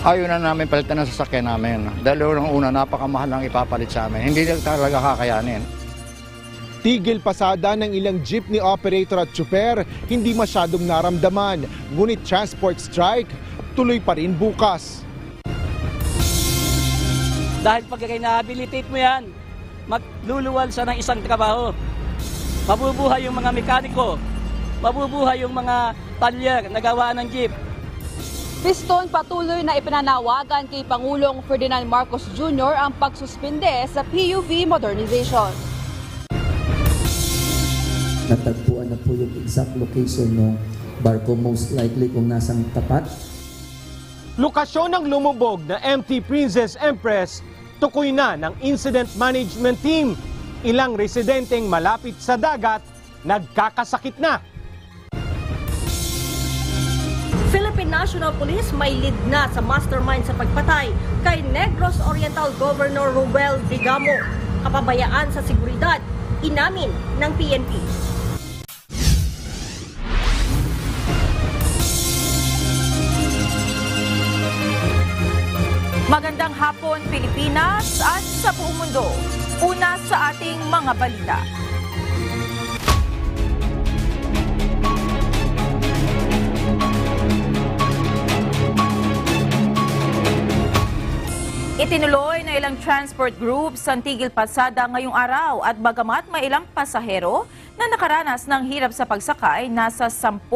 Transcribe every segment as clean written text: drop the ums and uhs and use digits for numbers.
Ayaw na namin palitan ng sasakyan namin. Dahil una, napakamahal ang ipapalit sa amin. Hindi talaga kakayanin. Tigil pasada ng ilang jeepney operator at tsuper, hindi masyadong naramdaman. Ngunit transport strike, tuloy pa rin bukas. Dahil pag na-habilitate mo yan, magluluwal siya ng isang trabaho. Mabubuhay yung mga mekaniko, mabubuhay yung mga talyer na gawaan ng jeep. Piston patuloy na ipinanawagan kay Pangulong Ferdinand Marcos Jr. ang pagsuspinde sa PUV modernization. Natagpuan na po yung exact location ng barko, most likely kung nasang tapat. Lokasyon ng lumubog na MT Princess Empress, tukoy na ng incident management team. Ilang residenteng malapit sa dagat, nagkakasakit na. Philippine National Police may lead na sa mastermind sa pagpatay kay Negros Oriental Governor Ruel Digamo. Kapabayaan sa seguridad, inamin ng PNP. Magandang hapon, Pilipinas at sa buong mundo. Una sa ating mga balita. Itinuloy na ilang transport groups ang tigil pasada ngayong araw at bagamat may ilang pasahero na nakaranas ng hirap sa pagsakay, nasa 10%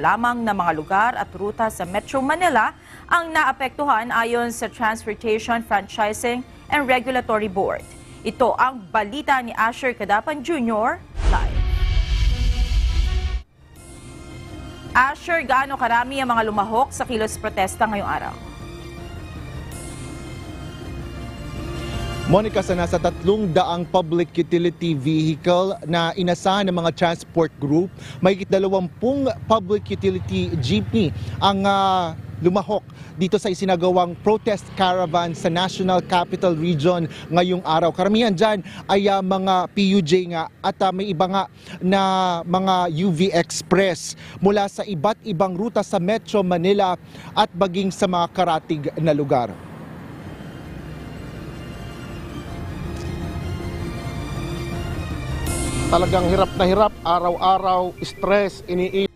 lamang ng mga lugar at ruta sa Metro Manila ang naapektuhan ayon sa Transportation Franchising and Regulatory Board. Ito ang balita ni Asher Cadapan Jr. live. Asher, gaano karami ang mga lumahok sa kilos protesta ngayong araw? Monica, sa nasa 300 public utility vehicle na inasahan ng mga transport group, may 20 public utility jeepney ang lumahok dito sa isinagawang protest caravan sa National Capital Region ngayong araw. Karamihan dyan ay mga PUJ nga at may iba nga na mga UV Express mula sa iba't ibang ruta sa Metro Manila at baging sa mga karatig na lugar. Talagang hirap na hirap, araw-araw, stress, iniisip.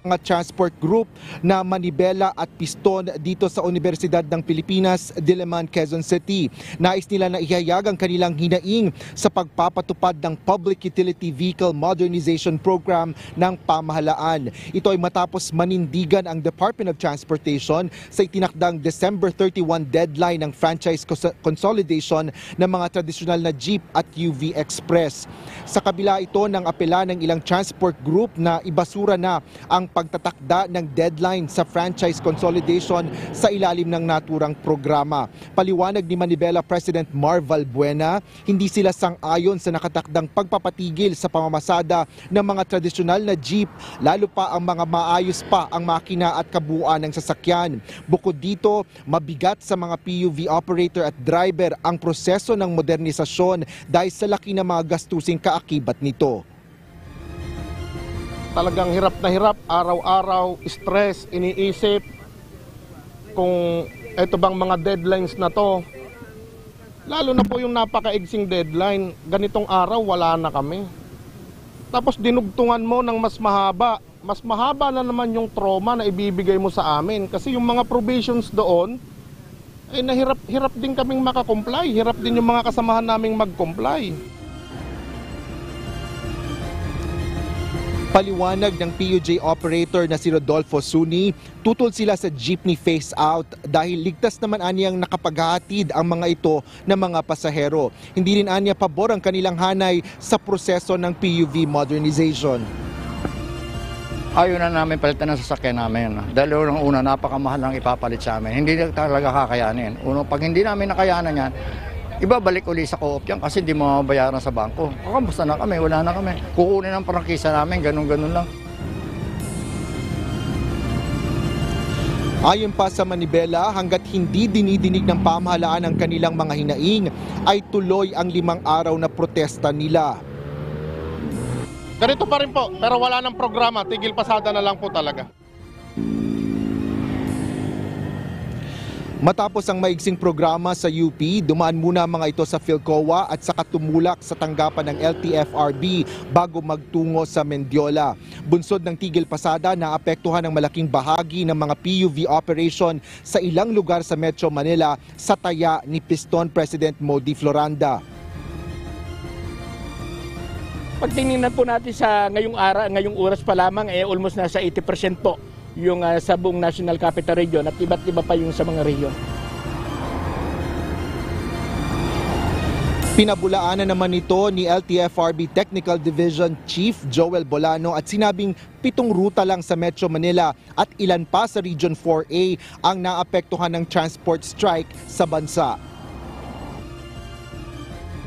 Mga transport group na Manibela at Piston dito sa Universidad ng Pilipinas, Diliman, Quezon City. Nais nila na ihayag ang kanilang hinaing sa pagpapatupad ng Public Utility Vehicle Modernization Program ng pamahalaan. Ito ay matapos manindigan ang Department of Transportation sa itinakdang December 31 deadline ng franchise consolidation ng mga tradisyonal na jeep at UV Express. Sa kabila ito ng apela ng ilang transport group na ibasura na ang pagtatakda ng deadline sa franchise consolidation sa ilalim ng naturang programa. Paliwanag ni Manibela President Marval Buena, hindi sila sang-ayon sa nakatakdang pagpapatigil sa pamamasada ng mga tradisyonal na jeep, lalo pa ang mga maayos pa ang makina at kabuuan ng sasakyan. Bukod dito, mabigat sa mga PUV operator at driver ang proseso ng modernisasyon dahil sa laki ng mga gastusing kaakibat nito. Talagang hirap na hirap, araw-araw, stress, iniisip kung ito bang mga deadlines na to. Lalo na po yung napakaigsing deadline, ganitong araw wala na kami. Tapos dinugtungan mo ng mas mahaba na naman yung trauma na ibibigay mo sa amin. Kasi yung mga provisions doon, ay hirap din kaming makakomply, hirap din yung mga kasamahan naming mag-comply. Paliwanag ng PUJ operator na si Rodolfo Suni, tutol sila sa jeepney phase-out dahil ligtas naman anyang nakapaghahatid ang mga ito ng mga pasahero. Hindi rin anya pabor ang kanilang hanay sa proseso ng PUV modernization. Ayaw na namin palitan ng sasakyan namin. Dahil una, napakamahal ang ipapalit sa amin. Hindi talaga kakayanin. Pag hindi namin nakayanan yan, ibabalik uli sa co-op yan kasi hindi mabayaran sa bangko. Kamusta na kami, wala na kami. Kukunin ang prangkisa namin, ganun-ganun lang. Ayon pa sa Manibela, hanggat hindi dinidinig ng pamahalaan ang kanilang mga hinaing, ay tuloy ang 5 araw na protesta nila. Ganito pa rin po, pero wala ng programa, tigil pasada na lang po talaga. Matapos ang maigsing programa sa UP, dumaan muna mga ito sa Philcoa at saka tumulak sa tanggapan ng LTFRB bago magtungo sa Mendiola. Bunsod ng Tigil Pasada, naapektuhan ng malaking bahagi ng mga PUV operation sa ilang lugar sa Metro Manila sa taya ni Piston President Modi Floranda. Pag tinignan po natin sa ngayong oras pa lamang, almost nasa 80% po yung sa buong National Capital Region at iba't iba pa yung sa mga region. Pinabulaanan naman ito ni LTFRB Technical Division Chief Joel Bolano at sinabing 7 ruta lang sa Metro Manila at ilan pa sa Region 4A ang naapektuhan ng transport strike sa bansa.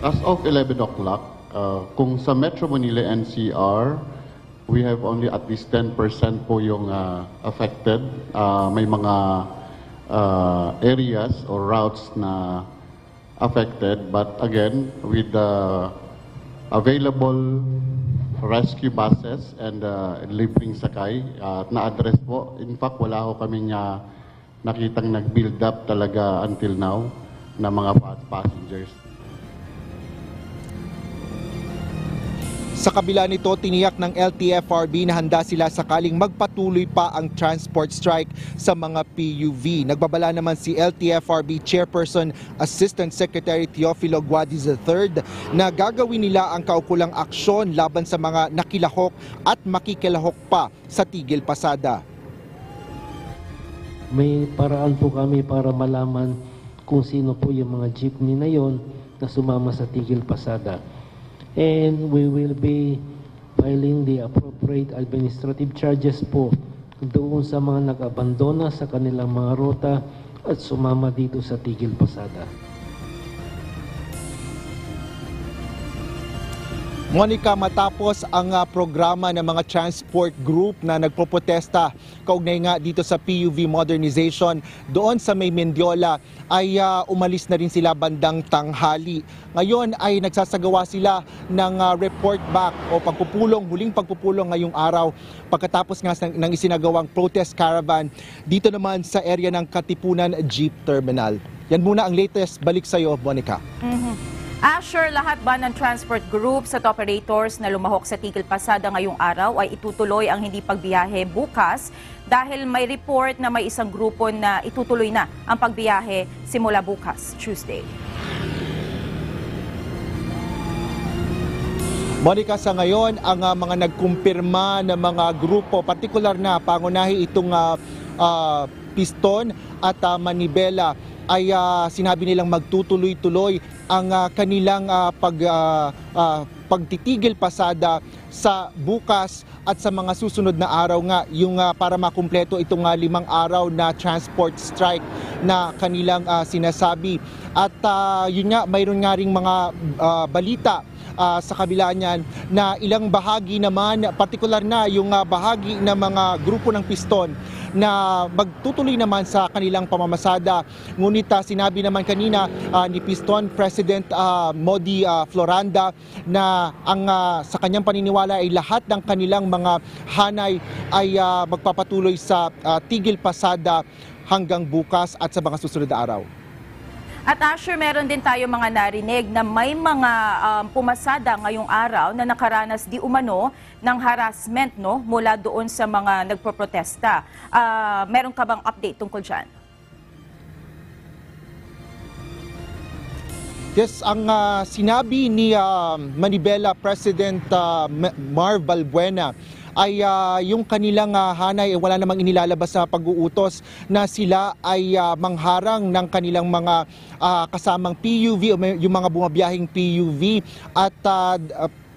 As of 11 o'clock, kung sa Metro Manila NCR, we have only at least 10% po yung affected. May mga areas or routes na affected. But again, with the available rescue buses and libreng sakay, na-address po. In fact, wala ho kaming nakitang nag-build up talaga until now na mga passengers. Sa kabila nito, tiniyak ng LTFRB na handa sila sakaling magpatuloy pa ang transport strike sa mga PUV. Nagbabala naman si LTFRB Chairperson Assistant Secretary Teofilo Guadiz III na gagawin nila ang kaukulang aksyon laban sa mga nakilahok at makikilahok pa sa Tigil Pasada. May paraan po kami para malaman kung sino po yung mga jeepney na yon na sumama sa Tigil Pasada. And we will be filing the appropriate administrative charges po doon sa mga nag-abandona sa kanilang mga ruta at sumama dito sa Tigil Pasada. Monica, matapos ang programa ng mga transport group na nagpoprotesta kaugnay nga dito sa PUV modernization doon sa May Mendiola ay umalis na rin sila bandang tanghali. Ngayon ay nagsasagawa sila ng report back o huling pagpupulong ngayong araw pagkatapos nga ng isinagawang protest caravan dito naman sa area ng Katipunan Jeep Terminal. Yan muna ang latest. Balik sa iyo, Monica. Asher, lahat ba ng transport groups at operators na lumahok sa Tigil Pasada ngayong araw ay itutuloy ang hindi pagbiyahe bukas dahil may report na may isang grupo na itutuloy na ang pagbiyahe simula bukas, Tuesday. Monica, sa ngayon, ang mga nagkumpirma na mga grupo, partikular na pangunahi itong Piston at Manibela, ay sinabi nilang magtutuloy-tuloy ang kanilang pagtitigil pasada sa bukas at sa mga susunod na araw nga yung para makumpleto itong 5 araw na transport strike na kanilang sinasabi. At yun nga, mayroon nga ring mga balita sa kabila niyan na ilang bahagi naman, partikular na yung bahagi ng mga grupo ng Piston na magtutuloy naman sa kanilang pamamasada. Ngunit sinabi naman kanina ni Piston President Modi Floranda na ang sa kanyang paniniwala ay lahat ng kanilang mga hanay ay magpapatuloy sa Tigil Pasada hanggang bukas at sa mga susunod na araw. At Asher, meron din tayo mga narinig na may mga pumasada ngayong araw na nakaranas di umano ng harassment mula doon sa mga nagpoprotesta. Meron ka bang update tungkol dyan? Yes, ang sinabi ni Manibela President Marv Balbuena ay yung kanilang hanay wala namang inilalabas sa pag-uutos na sila ay mangharang ng kanilang mga kasamang PUV o yung mga bumabiyahing PUV at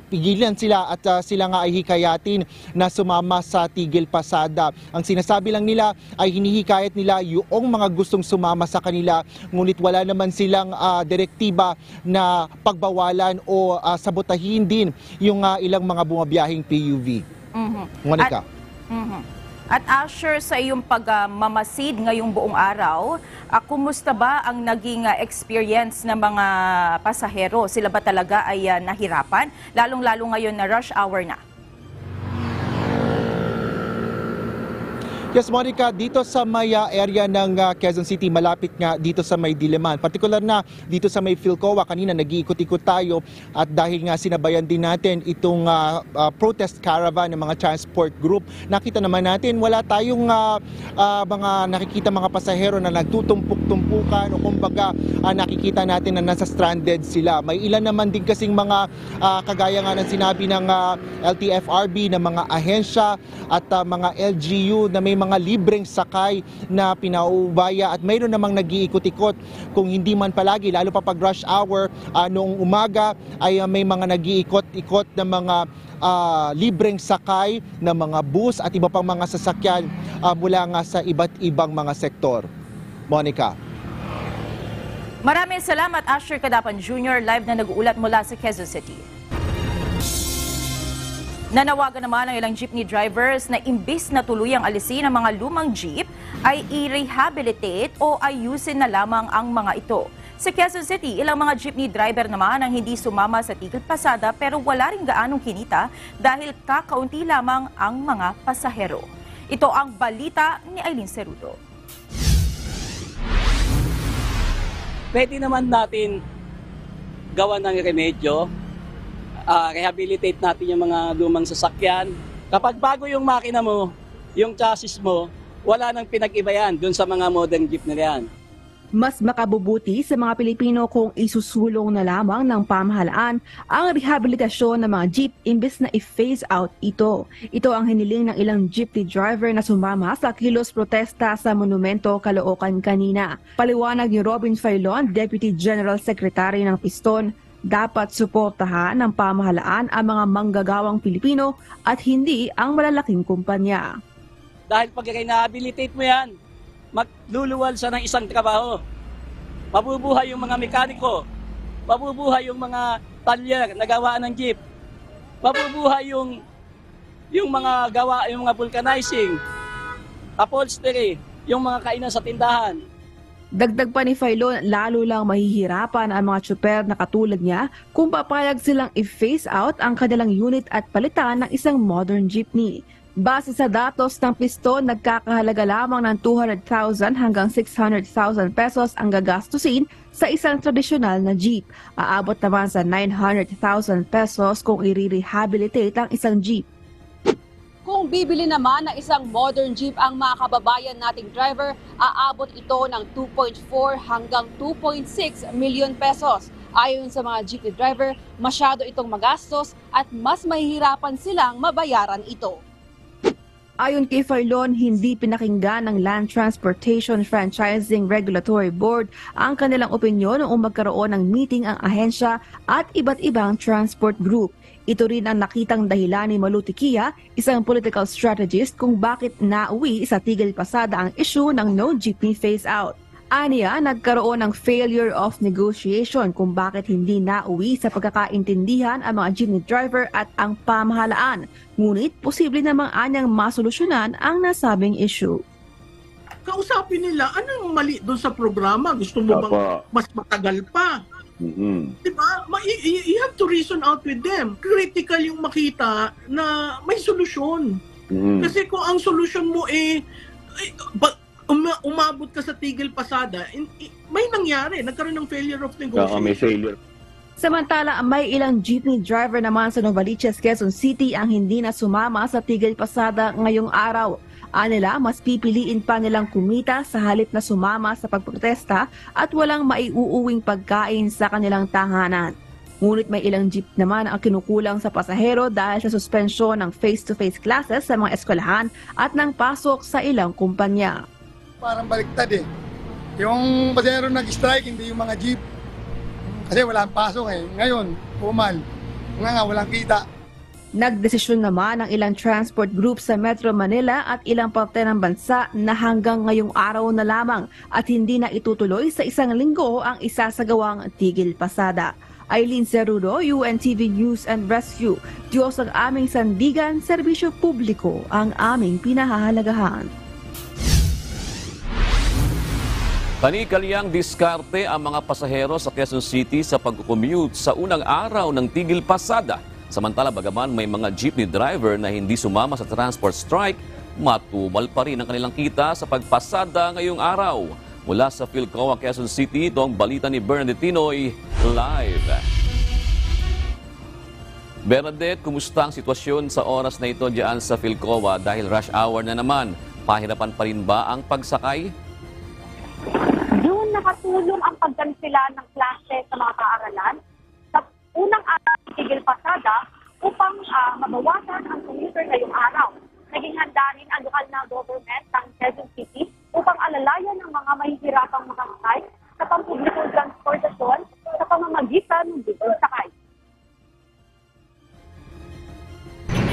pigilan sila at sila nga ay hikayatin na sumama sa Tigil Pasada. Ang sinasabi lang nila ay hinihikayat nila yung mga gustong sumama sa kanila, ngunit wala naman silang direktiba na pagbawalan o sabotahin din yung ilang mga bumabiyahing PUV. Monica. At Asher, sa iyong pagmamasid ngayong buong araw, kumusta ba ang naging experience ng mga pasahero? Sila ba talaga ay nahirapan? Lalong-lalo ngayon na rush hour na. Yes, Monica, dito sa may area ng Quezon City, malapit nga dito sa may Diliman, partikular na dito sa may Philcoa, kanina nag-iikot-ikot tayo at dahil nga sinabayan din natin itong protest caravan ng mga transport group, nakita naman natin wala tayong mga nakikita mga pasahero na nagtutumpuk-tumpukan o kumbaga nakikita natin na nasa stranded sila. May ilan naman din kasing mga kagaya nga ng sinabi ng LTFRB na mga ahensya at mga LGU na may mga libreng sakay na pinaubaya at mayroon namang nag-iikot-ikot kung hindi man palagi, lalo pa pag rush hour noong umaga ay may mga nag-iikot-ikot na mga libreng sakay na mga bus at iba pang mga sasakyan mula nga sa iba't ibang mga sektor. Monica. Maraming salamat, Asher Cadapan Jr., live na nag-uulat mula sa Quezon City. Nanawagan naman ang ilang jeepney drivers na imbis na tuluyang alisin ang mga lumang jeep, ay i-rehabilitate o ayusin na lamang ang mga ito. Sa Quezon City, ilang mga jeepney driver naman ang hindi sumama sa tigil pasada pero wala rin gaanong kinita dahil kakaunti lamang ang mga pasahero. Ito ang balita ni Aileen Cerudo. Pwede naman natin gawa ng remedyo, rehabilitate natin yung mga lumang sasakyan. Kapag bago yung makina mo, yung chassis mo, wala nang pinag-iba yan dun sa mga modern jeep na yan. Mas makabubuti sa mga Pilipino kung isusulong na lamang ng pamahalaan ang rehabilitasyon ng mga jeep imbes na i-phase out ito. Ito ang hiniling ng ilang jeepney driver na sumama sa kilos protesta sa Monumento, Caloocan kanina. Paliwanag ni Robin Failon, Deputy General Secretary ng Piston, dapat suportahan ng pamahalaan ang mga manggagawang Pilipino at hindi ang malalaking kumpanya. Dahil pag rehabilitate mo yan, magluluwal sa ng isang trabaho. Mabubuhay yung mga mekaniko, mabubuhay yung mga talyer na gawaan ng jeep, mabubuhay yung mga gawa, yung mga vulcanizing, upholstery, yung mga kainan sa tindahan. Dagdag pa ni Failon, lalo lang mahihirapan ang mga tsuper na katulad niya kung papayag silang i-phase out ang kanilang unit at palitan ng isang modern jeepney. Base sa datos ng Piston, nagkakahalaga lamang ng 200,000 hanggang 600,000 pesos ang gagastusin sa isang tradisyonal na jeep. Aabot naman sa 900,000 pesos kung i-rehabilitate ang isang jeep. Kung bibili naman ng isang modern jeep ang mga kababayan nating driver, aabot ito ng 2.4 hanggang 2.6 million pesos. Ayon sa mga jeepney driver, masyado itong magastos at mas mahihirapan silang mabayaran ito. Ayon kay Failon, hindi pinakinggan ng Land Transportation Franchising Regulatory Board ang kanilang opinyon noong magkaroon ng meeting ang ahensya at iba't ibang transport group. Ito rin ang nakitang dahilan ni Malu Tiquia, isang political strategist, kung bakit nauwi sa tigil pasada ang issue ng no jeepney phase out. Aniya, nagkaroon ng failure of negotiation kung bakit hindi nauwi sa pagkakaintindihan ang mga jeepney driver at ang pamahalaan. Ngunit posible namang anyang masolusyonan ang nasabing issue. Kausapin nila, anong mali doon sa programa? Gusto mo bang mas matagal pa? Diba? You have to reason out with them. Critical yung makita na may solusyon. Kasi kung ang solusyon mo umabot ka sa tigil pasada, may nangyari, nagkaroon ng failure of negotiation. May failure. Samantala, may ilang jeepney driver naman sa Novaliches, Quezon City ang hindi na sumama sa tigil pasada ngayong araw. Anila, mas pipiliin pa nilang kumita sa halip na sumama sa pagprotesta at walang maiuuwing pagkain sa kanilang tahanan. Ngunit may ilang jeep naman ang kinukulang sa pasahero dahil sa suspensyon ng face-to-face classes sa mga eskwelahan at ng pasok sa ilang kumpanya. Parang baliktad eh. Yung pasahero nag-strike, hindi yung mga jeep. Kasi walang pasok eh. Ngayon, pumal. Nga walang kita. Nagdesisyon naman ang ilang transport groups sa Metro Manila at ilang parte ng bansa na hanggang ngayong araw na lamang at hindi na itutuloy sa isang linggo ang isasagawang tigil pasada. Aileen Cerudo, UNTV News and Rescue. Diyos ang aming sandigan, serbisyo publiko ang aming pinahahalagahan. Kani-kaniyang diskarte ang mga pasahero sa Quezon City sa pag-commute sa unang araw ng tigil pasada. Samantala, bagaman may mga jeepney driver na hindi sumama sa transport strike, matumal pa rin ang kanilang kita sa pagpasada ngayong araw. Mula sa Philcoa, Quezon City, ito ang balita ni Bernadette Tinoy live. Bernadette, kumusta ang sitwasyon sa oras na ito diyan sa Philcoa dahil rush hour na naman? Pahirapan pa rin ba ang pagsakay? Doon nakatulong ang pagkansela ng klase sa mga paaralan sa unang araw ng tigil pasada upang mabawasan ang commuter ngayong araw. Naging handa rin ang lokal na government ng Quezon City upang alalayan ng mga mahihirapang makasakay sa pampublikong transportasyon sa pamamagitan ng bigong sakay.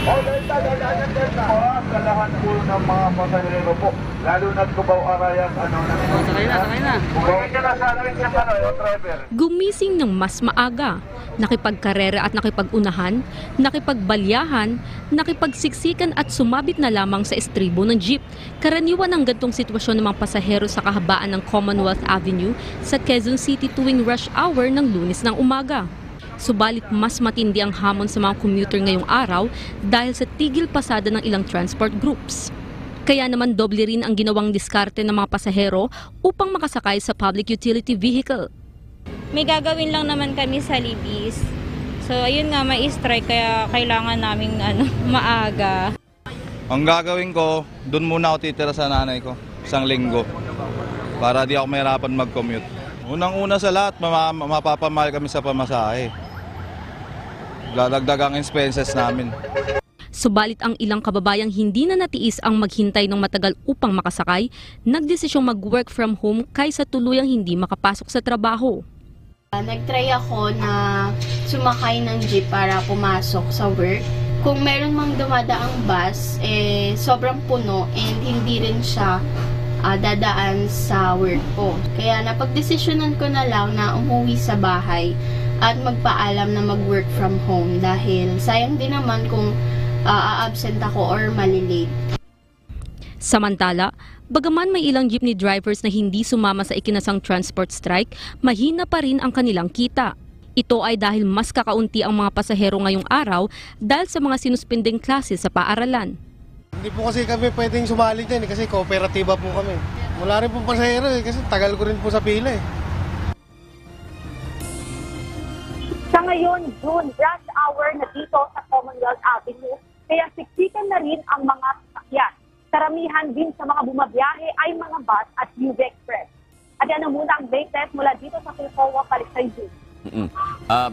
Sa lahat po ng mga pasahero po, lalo na't Cubao Arayan, sakay na. Gumising ng mas maaga, nakipagkarera at nakipag-unahan, nakipagbalyahan, nakipagsiksikan at sumabit na lamang sa estribo ng jeep. Karaniwan ang gantong sitwasyon ng mga pasahero sa kahabaan ng Commonwealth Avenue sa Quezon City tuwing rush hour ng Lunes ng umaga. Subalit mas matindi ang hamon sa mga commuter ngayong araw dahil sa tigil pasada ng ilang transport groups. Kaya naman doble rin ang ginawang diskarte ng mga pasahero upang makasakay sa public utility vehicle. May gagawin lang naman kami sa Libis. So ayun nga, may strike kaya kailangan naming maaga. Ang gagawin ko, doon muna ako titira sa nanay ko, 1 linggo, para di ako mahirapan mag-commute. Unang-una sa lahat, mapapamahal kami sa pamasahe. Dadagdag ang expenses namin. Subalit ang ilang kababayang hindi na natiis ang maghintay ng matagal upang makasakay, nagdesisyong mag-work from home kaysa tuluyang hindi makapasok sa trabaho. Nag-try ako na sumakay ng jeep para pumasok sa work. Kung meron mang dumadaang bus, sobrang puno and hindi rin siya dadaan sa work ko. Kaya napagdesisyonan ko na lang na umuwi sa bahay at magpaalam na mag-work from home dahil sayang din naman kung a-absent ako or malilate. Samantala, bagaman may ilang jeepney drivers na hindi sumama sa ikinasang transport strike, mahina pa rin ang kanilang kita. Ito ay dahil mas kakaunti ang mga pasahero ngayong araw dahil sa mga sinuspending klase sa paaralan. Hindi po kasi kami pwedeng sumali dyan kasi kooperatiba po kami. Wala rin po pasahero kasi tagal ko rin po sa pila Sa ngayon, June, rush hour na dito sa Commonwealth Avenue, kaya siksikan na rin ang mga sasakyan. Karamihan din sa mga bumabiyahe ay mga bus at UV Express. At yan ang muna ang latest mula dito sa Philcoa, Palisay June.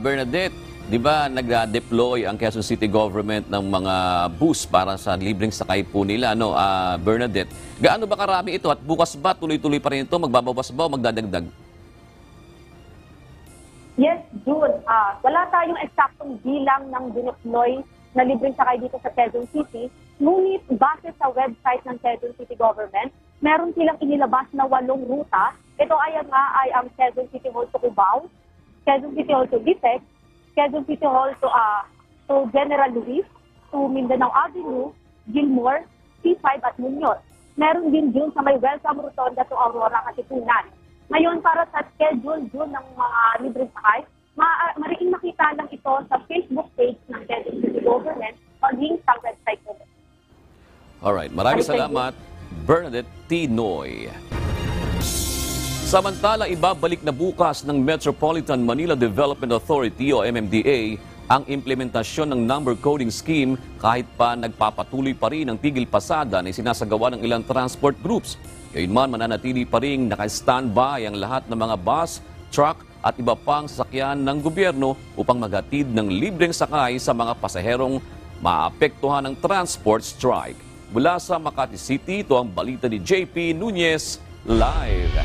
Bernadette, di ba nag-deploy ang Quezon City government ng mga bus para sa libreng sakay po nila, no? Bernadette, gaano ba karami ito at bukas ba tuloy-tuloy pa rin ito? Magbabawas ba o magdadagdag? Yes, June. Wala tayong eksaktong bilang ng dineploy na libreng sakay dito sa Quezon City. Ngunit base sa website ng Quezon City Government, meron silang inilabas na 8 ruta. Ito ay ang Quezon City Hall to Cubao, Quezon City Hall to Ditex, Quezon City Hall to General Luis, to Mindanao Avenue, Gilmore, C5 at Muñoz. Meron din dun sa may Welcome Rotonda to Aurora, Katipunan. Ngayon, para sa schedule dun ng mga libreng sakay, mariing makita lang ito sa Facebook page ng Quezon City Government o link sa website ko. Alright, maraming salamat, Bernadette Tinoy. Samantala, ibabalik na bukas ng Metropolitan Manila Development Authority o MMDA ang implementasyon ng number coding scheme kahit pa nagpapatuloy pa rin ang tigil pasada na sinasagawa ng ilang transport groups. Gayunman, mananatili pa rin naka-standby ang lahat ng mga bus, truck at iba pang sasakyan ng gobyerno upang maghatid ng libreng sakay sa mga pasaherong maapektuhan ng transport strike. Mula sa Makati City, ito ang balita ni JP Nunez live.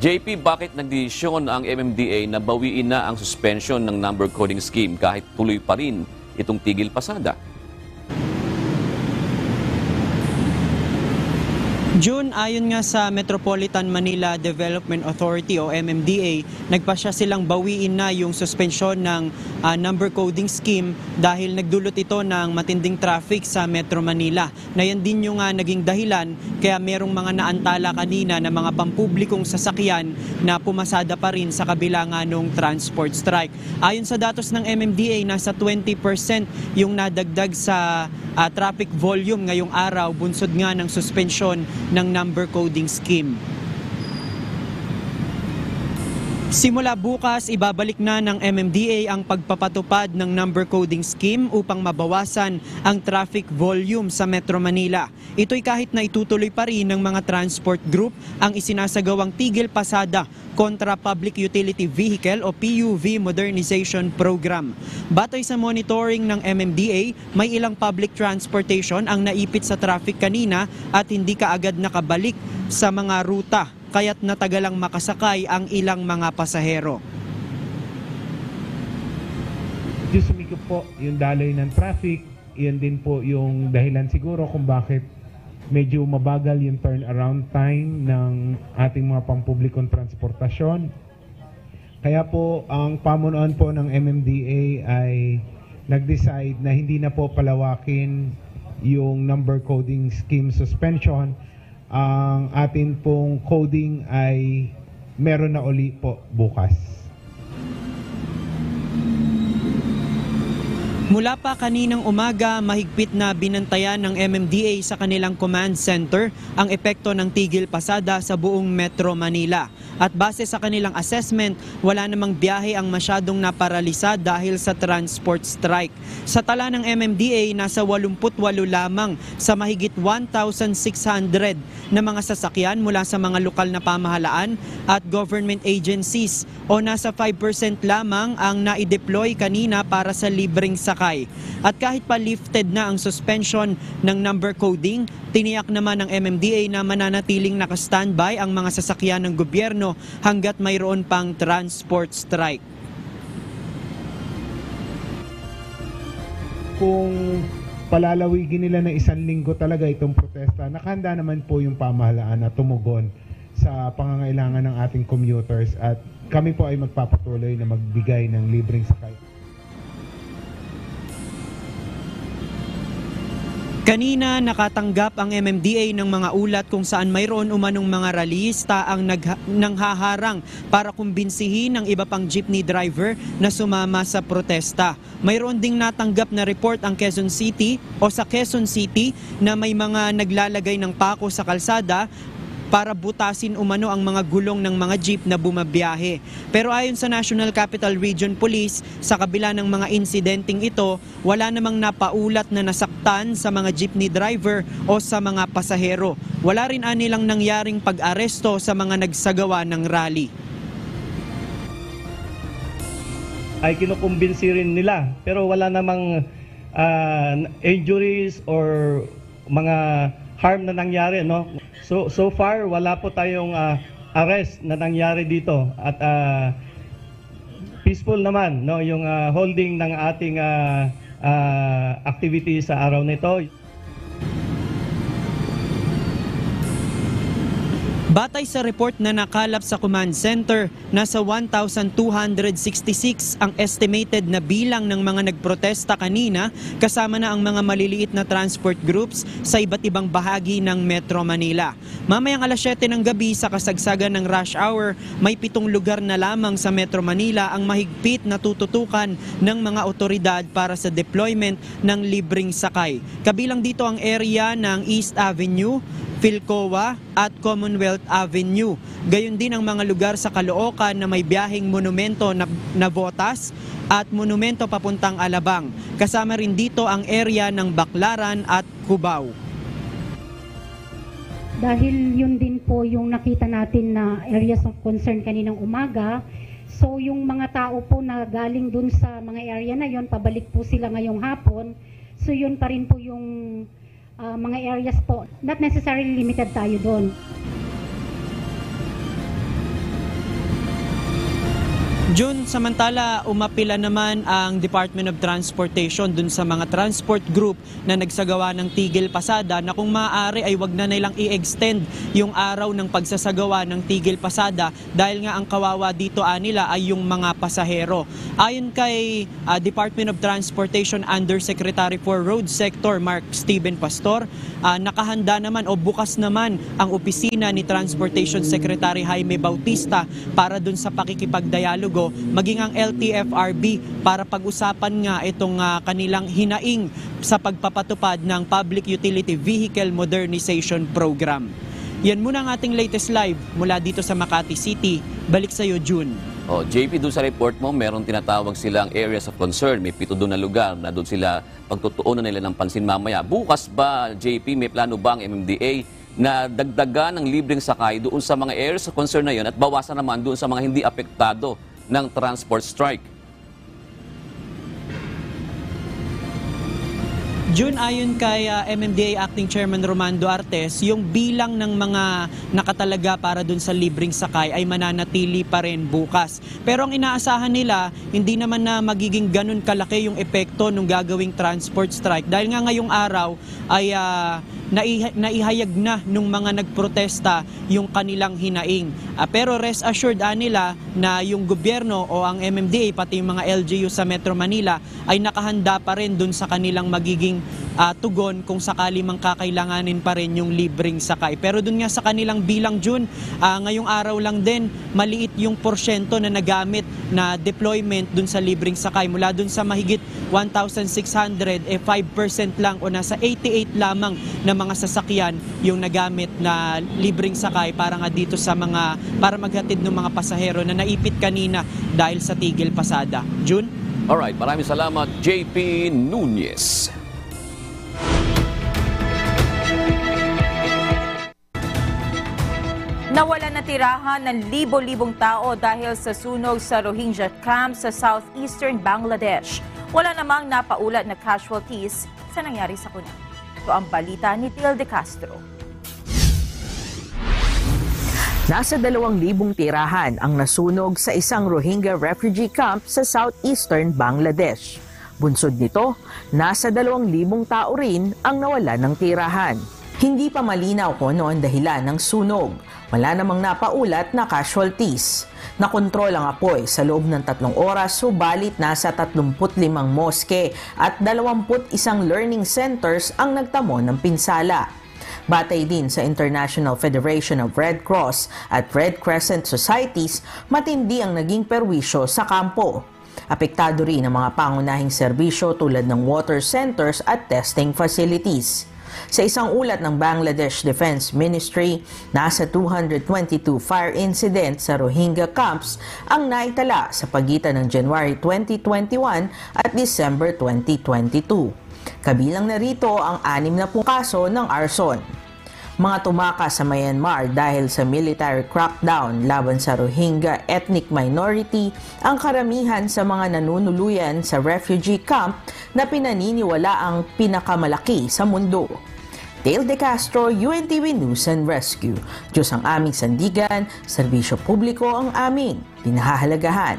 JP, bakit nagdesisyon ang MMDA na bawiin na ang suspension ng number coding scheme kahit tuloy pa rin itong tigil pasada? June, ayon nga sa Metropolitan Manila Development Authority o MMDA, nagpasya silang bawiin na yung suspensyon ng number coding scheme dahil nagdulot ito ng matinding traffic sa Metro Manila. Na yan din yung naging dahilan kaya merong mga naantala kanina na mga pampublikong sasakyan na pumasada pa rin sa kabila nga nung transport strike. Ayon sa datos ng MMDA, nasa 20% yung nadagdag sa traffic volume ngayong araw, bunsod nga ng suspensyon ng number coding scheme. Simula bukas, ibabalik na ng MMDA ang pagpapatupad ng number coding scheme upang mabawasan ang traffic volume sa Metro Manila. Ito'y kahit na itutuloy pa rin ng mga transport group ang isinasagawang tigil pasada kontra Public Utility Vehicle o PUV Modernization Program. Batay sa monitoring ng MMDA, may ilang public transportation ang naipit sa traffic kanina at hindi kaagad nakabalik sa mga ruta, kaya't natagalang makasakay ang ilang mga pasahero. Diyos sumikip po yung daloy ng traffic, yan din po yung dahilan siguro kung bakit medyo mabagal yung turnaround time ng ating mga pampublikong transportasyon. Kaya po ang pamunuan po ng MMDA ay nag-decide na hindi na po palawakin yung number coding scheme suspension. Ang atin pong coding ay meron na uli po bukas. Mula pa kaninang umaga, mahigpit na binantayan ng MMDA sa kanilang command center ang epekto ng tigil pasada sa buong Metro Manila. At base sa kanilang assessment, wala namang biyahe ang masyadong naparalisa dahil sa transport strike. Sa tala ng MMDA, nasa 88 lamang sa mahigit 1,600 na mga sasakyan mula sa mga lokal na pamahalaan at government agencies o nasa 5% lamang ang na-deploy kanina para sa libreng sakay. At kahit pa lifted na ang suspension ng number coding, tiniyak naman ng MMDA na mananatiling naka-standby ang mga sasakyan ng gobyerno hanggat mayroon pang transport strike. Kung palalawigin nila ng 1 linggo talaga itong protesta, nakahanda naman po yung pamahalaan na tumugon sa pangangailangan ng ating commuters at kami po ay magpapatuloy na magbigay ng libreng sakay. Kanina, nakatanggap ang MMDA ng mga ulat kung saan mayroon umanong mga rallyista ang nanghaharang para kumbinsihin ang iba pang jeepney driver na sumama sa protesta. Mayroon ding natanggap na report ang Quezon City o sa Quezon City na may mga naglalagay ng pako sa kalsada para butasin umano ang mga gulong ng mga jeep na bumabiyahe. Pero ayon sa National Capital Region Police, sa kabila ng mga insidenteng ito, wala namang napaulat na nasaktan sa mga jeepney driver o sa mga pasahero. Wala rin anilang nangyaring pag-aresto sa mga nagsagawa ng rally. Ay kinukumbinsi rin nila pero wala namang injuries or mga harm na nangyari, no? So far wala po tayong arrest na nangyari dito at peaceful naman, no, yung holding ng ating activity sa araw nito. Batay sa report na nakalap sa command center, nasa 1,266 ang estimated na bilang ng mga nagprotesta kanina kasama na ang mga maliliit na transport groups sa iba't ibang bahagi ng Metro Manila. Mamayang alas 7 ng gabi sa kasagsagan ng rush hour, may 7 lugar na lamang sa Metro Manila ang mahigpit na tututukan ng mga otoridad para sa deployment ng libreng sakay. Kabilang dito ang area ng East Avenue, Philcoa at Commonwealth Avenue. Gayon din ang mga lugar sa Caloocan na may biyaheng monumento na Botas at monumento papuntang Alabang. Kasama rin dito ang area ng Baclaran at Cubao. Dahil yun din po yung nakita natin na areas of concern kaninang umaga, so yung mga tao po na galing dun sa mga area na yun, pabalik po sila ngayong hapon, so yun pa rin po yung mga areas po, not necessarily limited tayo doon. June, samantala umapila naman ang Department of Transportation dun sa mga transport group na nagsagawa ng tigil pasada na kung maaari ay wag na nilang i-extend yung araw ng pagsasagawa ng tigil pasada dahil nga ang kawawa dito nila ay yung mga pasahero. Ayon kay Department of Transportation Undersecretary for Road Sector Mark Steven Pastor, nakahanda naman o bukas naman ang opisina ni Transportation Secretary Jaime Bautista para dun sa pakikipagdialogo maging ang LTFRB para pag-usapan nga itong kanilang hinaing sa pagpapatupad ng Public Utility Vehicle Modernization Program. Yan muna ang ating latest live mula dito sa Makati City. Balik sa iyo, June. JP, doon sa report mo, meron tinatawag silang areas of concern. May 7 doon na lugar na doon sila pagtutuunan nila ng pansin mamaya. Bukas ba, JP, may plano ba ang MMDA na dagdagan ng libreng sakay doon sa mga areas of concern na yun at bawasan naman doon sa mga hindi apektado ng transport strike? June, ayon kay MMDA Acting Chairman Romando Artes, yung bilang ng mga nakatalaga para dun sa libreng sakay ay mananatili pa rin bukas. Pero ang inaasahan nila, hindi naman na magiging ganun kalaki yung epekto ng gagawing transport strike. Dahil nga ngayong araw ay naihayag na nung mga nagprotesta yung kanilang hinaing. Pero rest assured nila na yung gobyerno o ang MMDA pati yung mga LGU sa Metro Manila ay nakahanda pa rin dun sa kanilang magiging tugon kung sakali mang kakailanganin pa rin yung libreng sakay. Pero dun nga sa kanilang bilang, June, ngayong araw lang din maliit yung porsyento na nagamit na deployment dun sa libreng sakay. Mula dun sa mahigit 1,600, 5% lang o nasa 88 lamang na mga sasakyan yung nagamit na libreng sakay para nga dito sa para maghatid ng mga pasahero na naipit kanina dahil sa tigil pasada. June? Alright, maraming salamat, JP Nunez. Nawalan na tirahan ng libo-libong tao dahil sa sunog sa Rohingya camp sa southeastern Bangladesh. Wala namang napaulat na casualties sa nangyari sa kuna. Ito ang balita ni Til De Castro. Nasa 2,000 tirahan ang nasunog sa isang Rohingya refugee camp sa southeastern Bangladesh. Bunsod nito, nasa 2,000 tao rin ang nawalan ng tirahan. Hindi pa malinaw kung ano ang dahilan ng sunog. Wala namang napaulat na casualties. Nakontrol ang apoy sa loob ng 3 oras, subalit nasa 35 moske at 21 learning centers ang nagtamo ng pinsala. Batay din sa International Federation of Red Cross at Red Crescent Societies, matindi ang naging perwisyo sa kampo. Apektado rin ang mga pangunahing serbisyo tulad ng water centers at testing facilities. Sa isang ulat ng Bangladesh Defense Ministry, nasa 222 fire incidents sa Rohingya camps ang naitala sa pagitan ng January 2021 at December 2022. Kabilang na rito ang 60 kaso ng arson. Mga tumakas sa Myanmar dahil sa military crackdown laban sa Rohingya ethnic minority ang karamihan sa mga nanunuluyan sa refugee camp na pinaniniwala ang pinakamalaki sa mundo. Til De Castro, UNTV News and Rescue. Diyos ang aming sandigan, serbisyo publiko ang aming pinahahalagahan.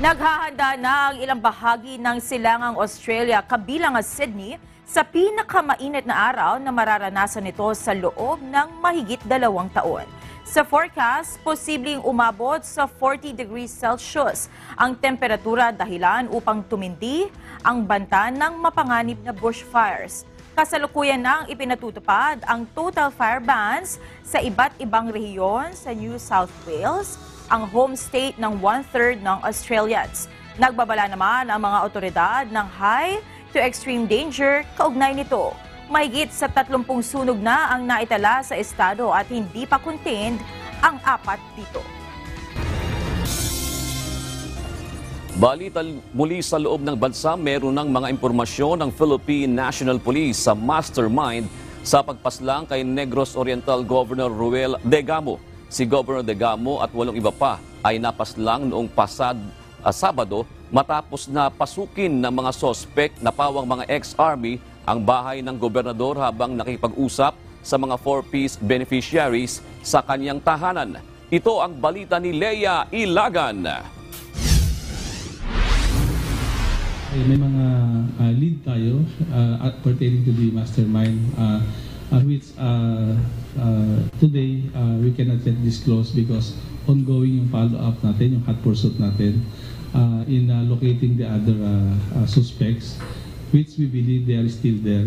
Naghahanda na ang ilang bahagi ng silangang Australia kabilang ang Sydney sa pinakamainit na araw na mararanasan nito sa loob ng mahigit 2 taon. Sa forecast, posibleng umabot sa 40 degrees Celsius ang temperatura dahilan upang tumindi ang banta ng mapanganib na bushfires. Kasalukuyan nang ipinatutupad ang total fire bans sa iba't ibang rehiyon sa New South Wales, ang home state ng 1/3 ng Australians. Nagbabala naman ang mga otoridad ng high to extreme danger kaugnay nito. Mahigit sa 30 sunog na ang naitala sa estado at hindi pa contained ang 4 dito. Balita muli sa loob ng bansa, meron ng mga impormasyon ng Philippine National Police sa mastermind sa pagpaslang kay Negros Oriental Governor Ruel Degamo. Si Governor Degamo at 8 iba pa ay napaslang noong Sabado matapos na pasukin ng mga sospek na pawang mga ex-army ang bahay ng gobernador habang nakipag-usap sa mga 4-piece beneficiaries sa kanyang tahanan. Ito ang balita ni Leia Ilagan. May mga lead tayo pertaining to the mastermind which today we cannot yet disclose because ongoing yung follow-up natin, yung hot pursuit natin in locating the other suspects which we believe they are still there.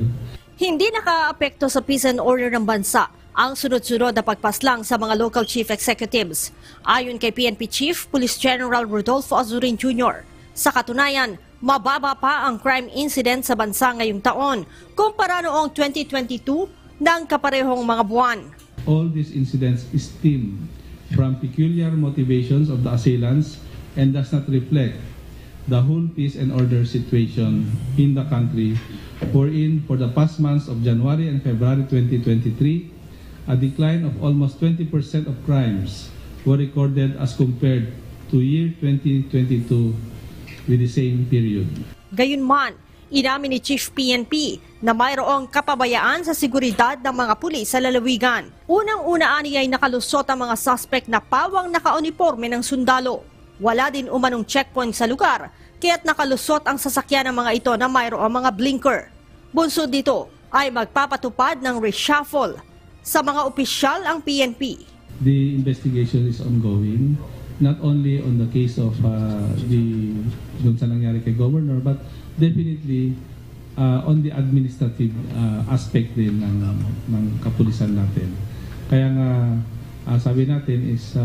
Hindi nakaapekto sa peace and order ng bansa ang sunod-sunod na pagpaslang sa mga local chief executives. Ayon kay PNP Chief Police General Rodolfo Azurin Jr., sa katunayan, mababa pa ang crime incident sa bansa ngayong taon kumpara noong 2022 ng kaparehong mga buwan. All these incidents stem from peculiar motivations of the assailants and does not reflect the whole peace and order situation in the country, wherein for the past months of January and February 2023, a decline of almost 20% of crimes were recorded as compared to year 2022 with the same period. Gayunman, inamin ni Chief PNP na mayroong kapabayaan sa seguridad ng mga pulis sa lalawigan. Unang-una ay nakalusot ang mga suspect na pawang naka-uniforme ng sundalo. Wala din umanong checkpoint sa lugar, kaya't nakalusot ang sasakyan ng mga ito na mayroong mga blinker. Bunsod dito ay magpapatupad ng reshuffle sa mga opisyal ang PNP. The investigation is ongoing, not only on the case of dun sa nangyari kay Governor, but definitely on the administrative aspect din ng kapulisan natin. Kaya nga sabi natin is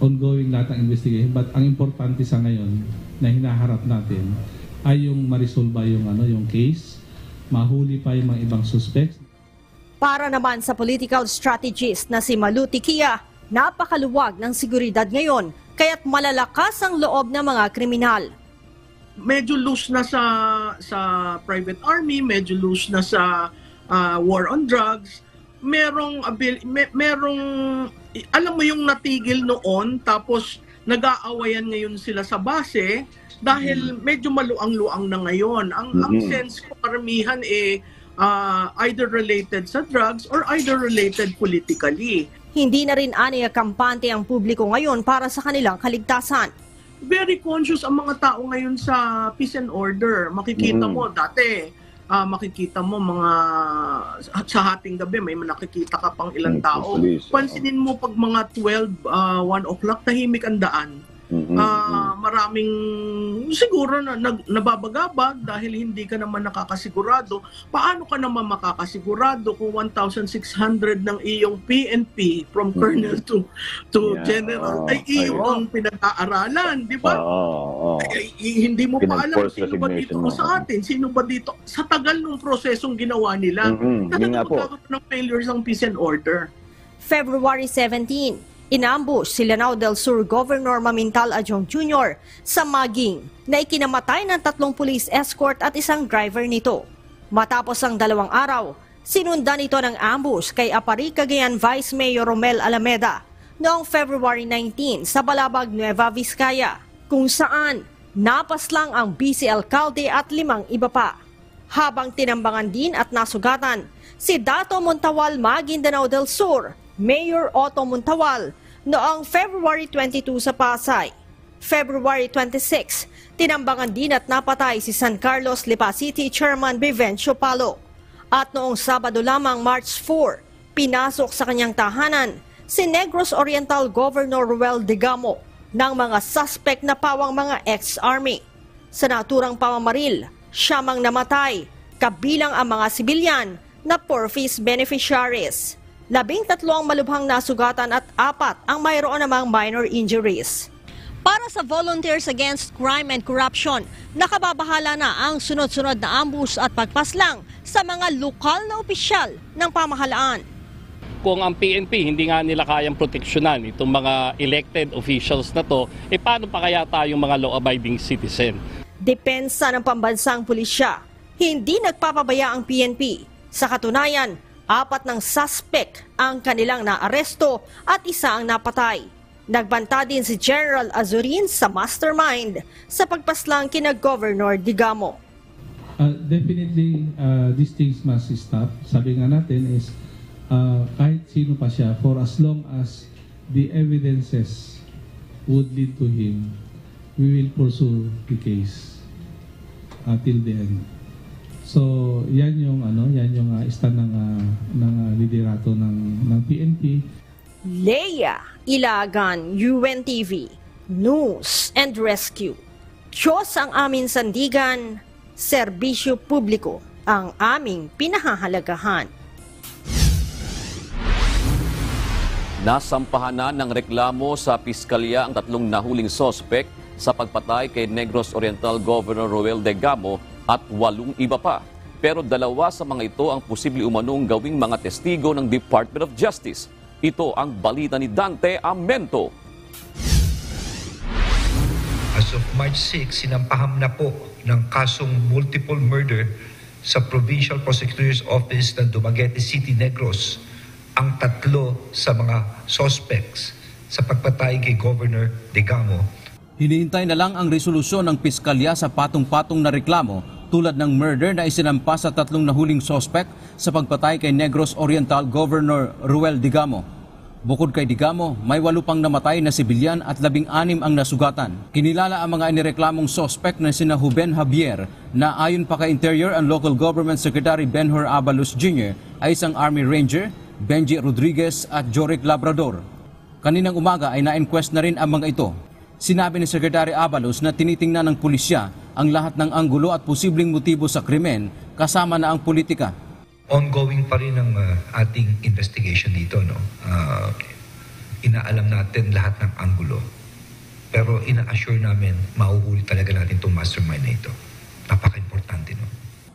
ongoing lahat ng investigation, but ang importante sa ngayon na hinaharap natin ay yung ma-resolve yung case, mahuli pa yung mga ibang suspects. Para naman sa political strategist na si Malu Tikia, napakaluwag ng seguridad ngayon kaya't malalakas ang loob ng mga kriminal. Medyo loose na sa private army, medyo loose na sa war on drugs. Merong alam mo yung natigil noon tapos nag-aawayan ngayon sila sa base dahil medyo maluang-luang na ngayon. Ang sense ko karamihan either related sa drugs or either related politically. Hindi na rin aniya kampante ang publiko ngayon para sa kanilang kaligtasan. Very conscious ang mga tao ngayon sa peace and order. Makikita mo dati, makikita mo mga sa hating gabi may nakikita ka pang ilang tao. Pansinin mo pag mga 12, 1 o'clock tahimik ang daan. Maraming siguro na nababagabag dahil hindi ka naman nakakasigurado. Paano ka naman makakasigurado kung 1,600 ng iyong PNP from colonel to general ay iyong pinag-aaralan, di ba? Hindi mo pa alam sino ba dito sa atin, sino ba dito sa tagal ng prosesong ginawa nila. Nagkakaroon ng failures ng peace and order. February 17, inambush si Lanao del Sur Governor Mamintal Adjong Jr. sa Maging na ikinamatay ng 3 police escort at isang driver nito. Matapos ang 2 araw, sinundan ito ng ambush kay Apari Cagayan Vice Mayor Romel Alameda noong February 19 sa Balabag, Nueva Vizcaya, kung saan napaslang ang vice alcalde at 5 iba pa. Habang tinambangan din at nasugatan si Dato Montawal Maguindanao del Sur, Mayor Otto Montawal, noong February 22 sa Pasay. February 26, tinambangan din at napatay si San Carlos Lipa City Chairman Vivencio Palo. At noong Sabado lamang March 4, pinasok sa kanyang tahanan si Negros Oriental Governor Ruel Digamo ng mga suspect na pawang mga ex-army. Sa naturang pamamaril, siyamang namatay, kabilang ang mga sibilyan na Porfis beneficiaries. 13 ang malubhang nasugatan at 4 ang mayroon namang minor injuries. Para sa Volunteers Against Crime and Corruption, nakababahala na ang sunod-sunod na ambush at pagpaslang sa mga lokal na opisyal ng pamahalaan. Kung ang PNP hindi nga nila kayang proteksyonan itong mga elected officials na to, paano pa kaya tayong mga law-abiding citizen? Depensa ng pambansang pulisya, hindi nagpapabaya ang PNP. Sa katunayan, 4 ng suspect ang kanilang naaresto at 1 ang napatay. Nagbanta din si General Azurin sa mastermind sa pagpaslang kina Governor Digamo. Definitely, these things must stop. Sabi nga natin is kahit sino pa siya, for as long as the evidences would lead to him, we will pursue the case till the end. So, yan yung stand ng liderato ng PNP. Leia Ilagan, UNTV, News and Rescue. Diyos ang aming sandigan, serbisyo publiko ang aming pinahahalagahan. Nasampahan na ng reklamo sa piskalya ang 3 nahuling sospek sa pagpatay kay Negros Oriental Governor Roel Degamo at 8 iba pa. Pero 2 sa mga ito ang posible umanong gawing mga testigo ng Department of Justice. Ito ang balita ni Dante Amento. As of March 6, sinampaham na po ng kasong multiple murder sa Provincial Prosecutor's Office ng Dumaguete City, Negros ang 3 sa mga suspects sa pagpatay kay Governor Degamo. Hinihintay na lang ang resolusyon ng piskalya sa patong-patong na reklamo tulad ng murder na isinampa sa 3 nahuling sospek sa pagpatay kay Negros Oriental Governor Roel Degamo. Bukod kay Degamo, may 8 pang namatay na sibilyan at 16 ang nasugatan. Kinilala ang mga inireklamong sospek na sina Ruben Javier na ayon pa kay Interior and Local Government Secretary Benhur Abalos Jr. ay isang Army Ranger, Benji Rodriguez at Joric Labrador. Kaninang umaga ay na-inquest na rin ang mga ito. Sinabi ni Secretary Abalos na tinitingnan ng pulisya ang lahat ng anggulo at posibleng motibo sa krimen kasama na ang politika. Ongoing pa rin ang ating investigation dito. Inaalam natin lahat ng anggulo. Pero ina-assure namin mahuhuli talaga natin itong mastermind na ito. Napaka-importante.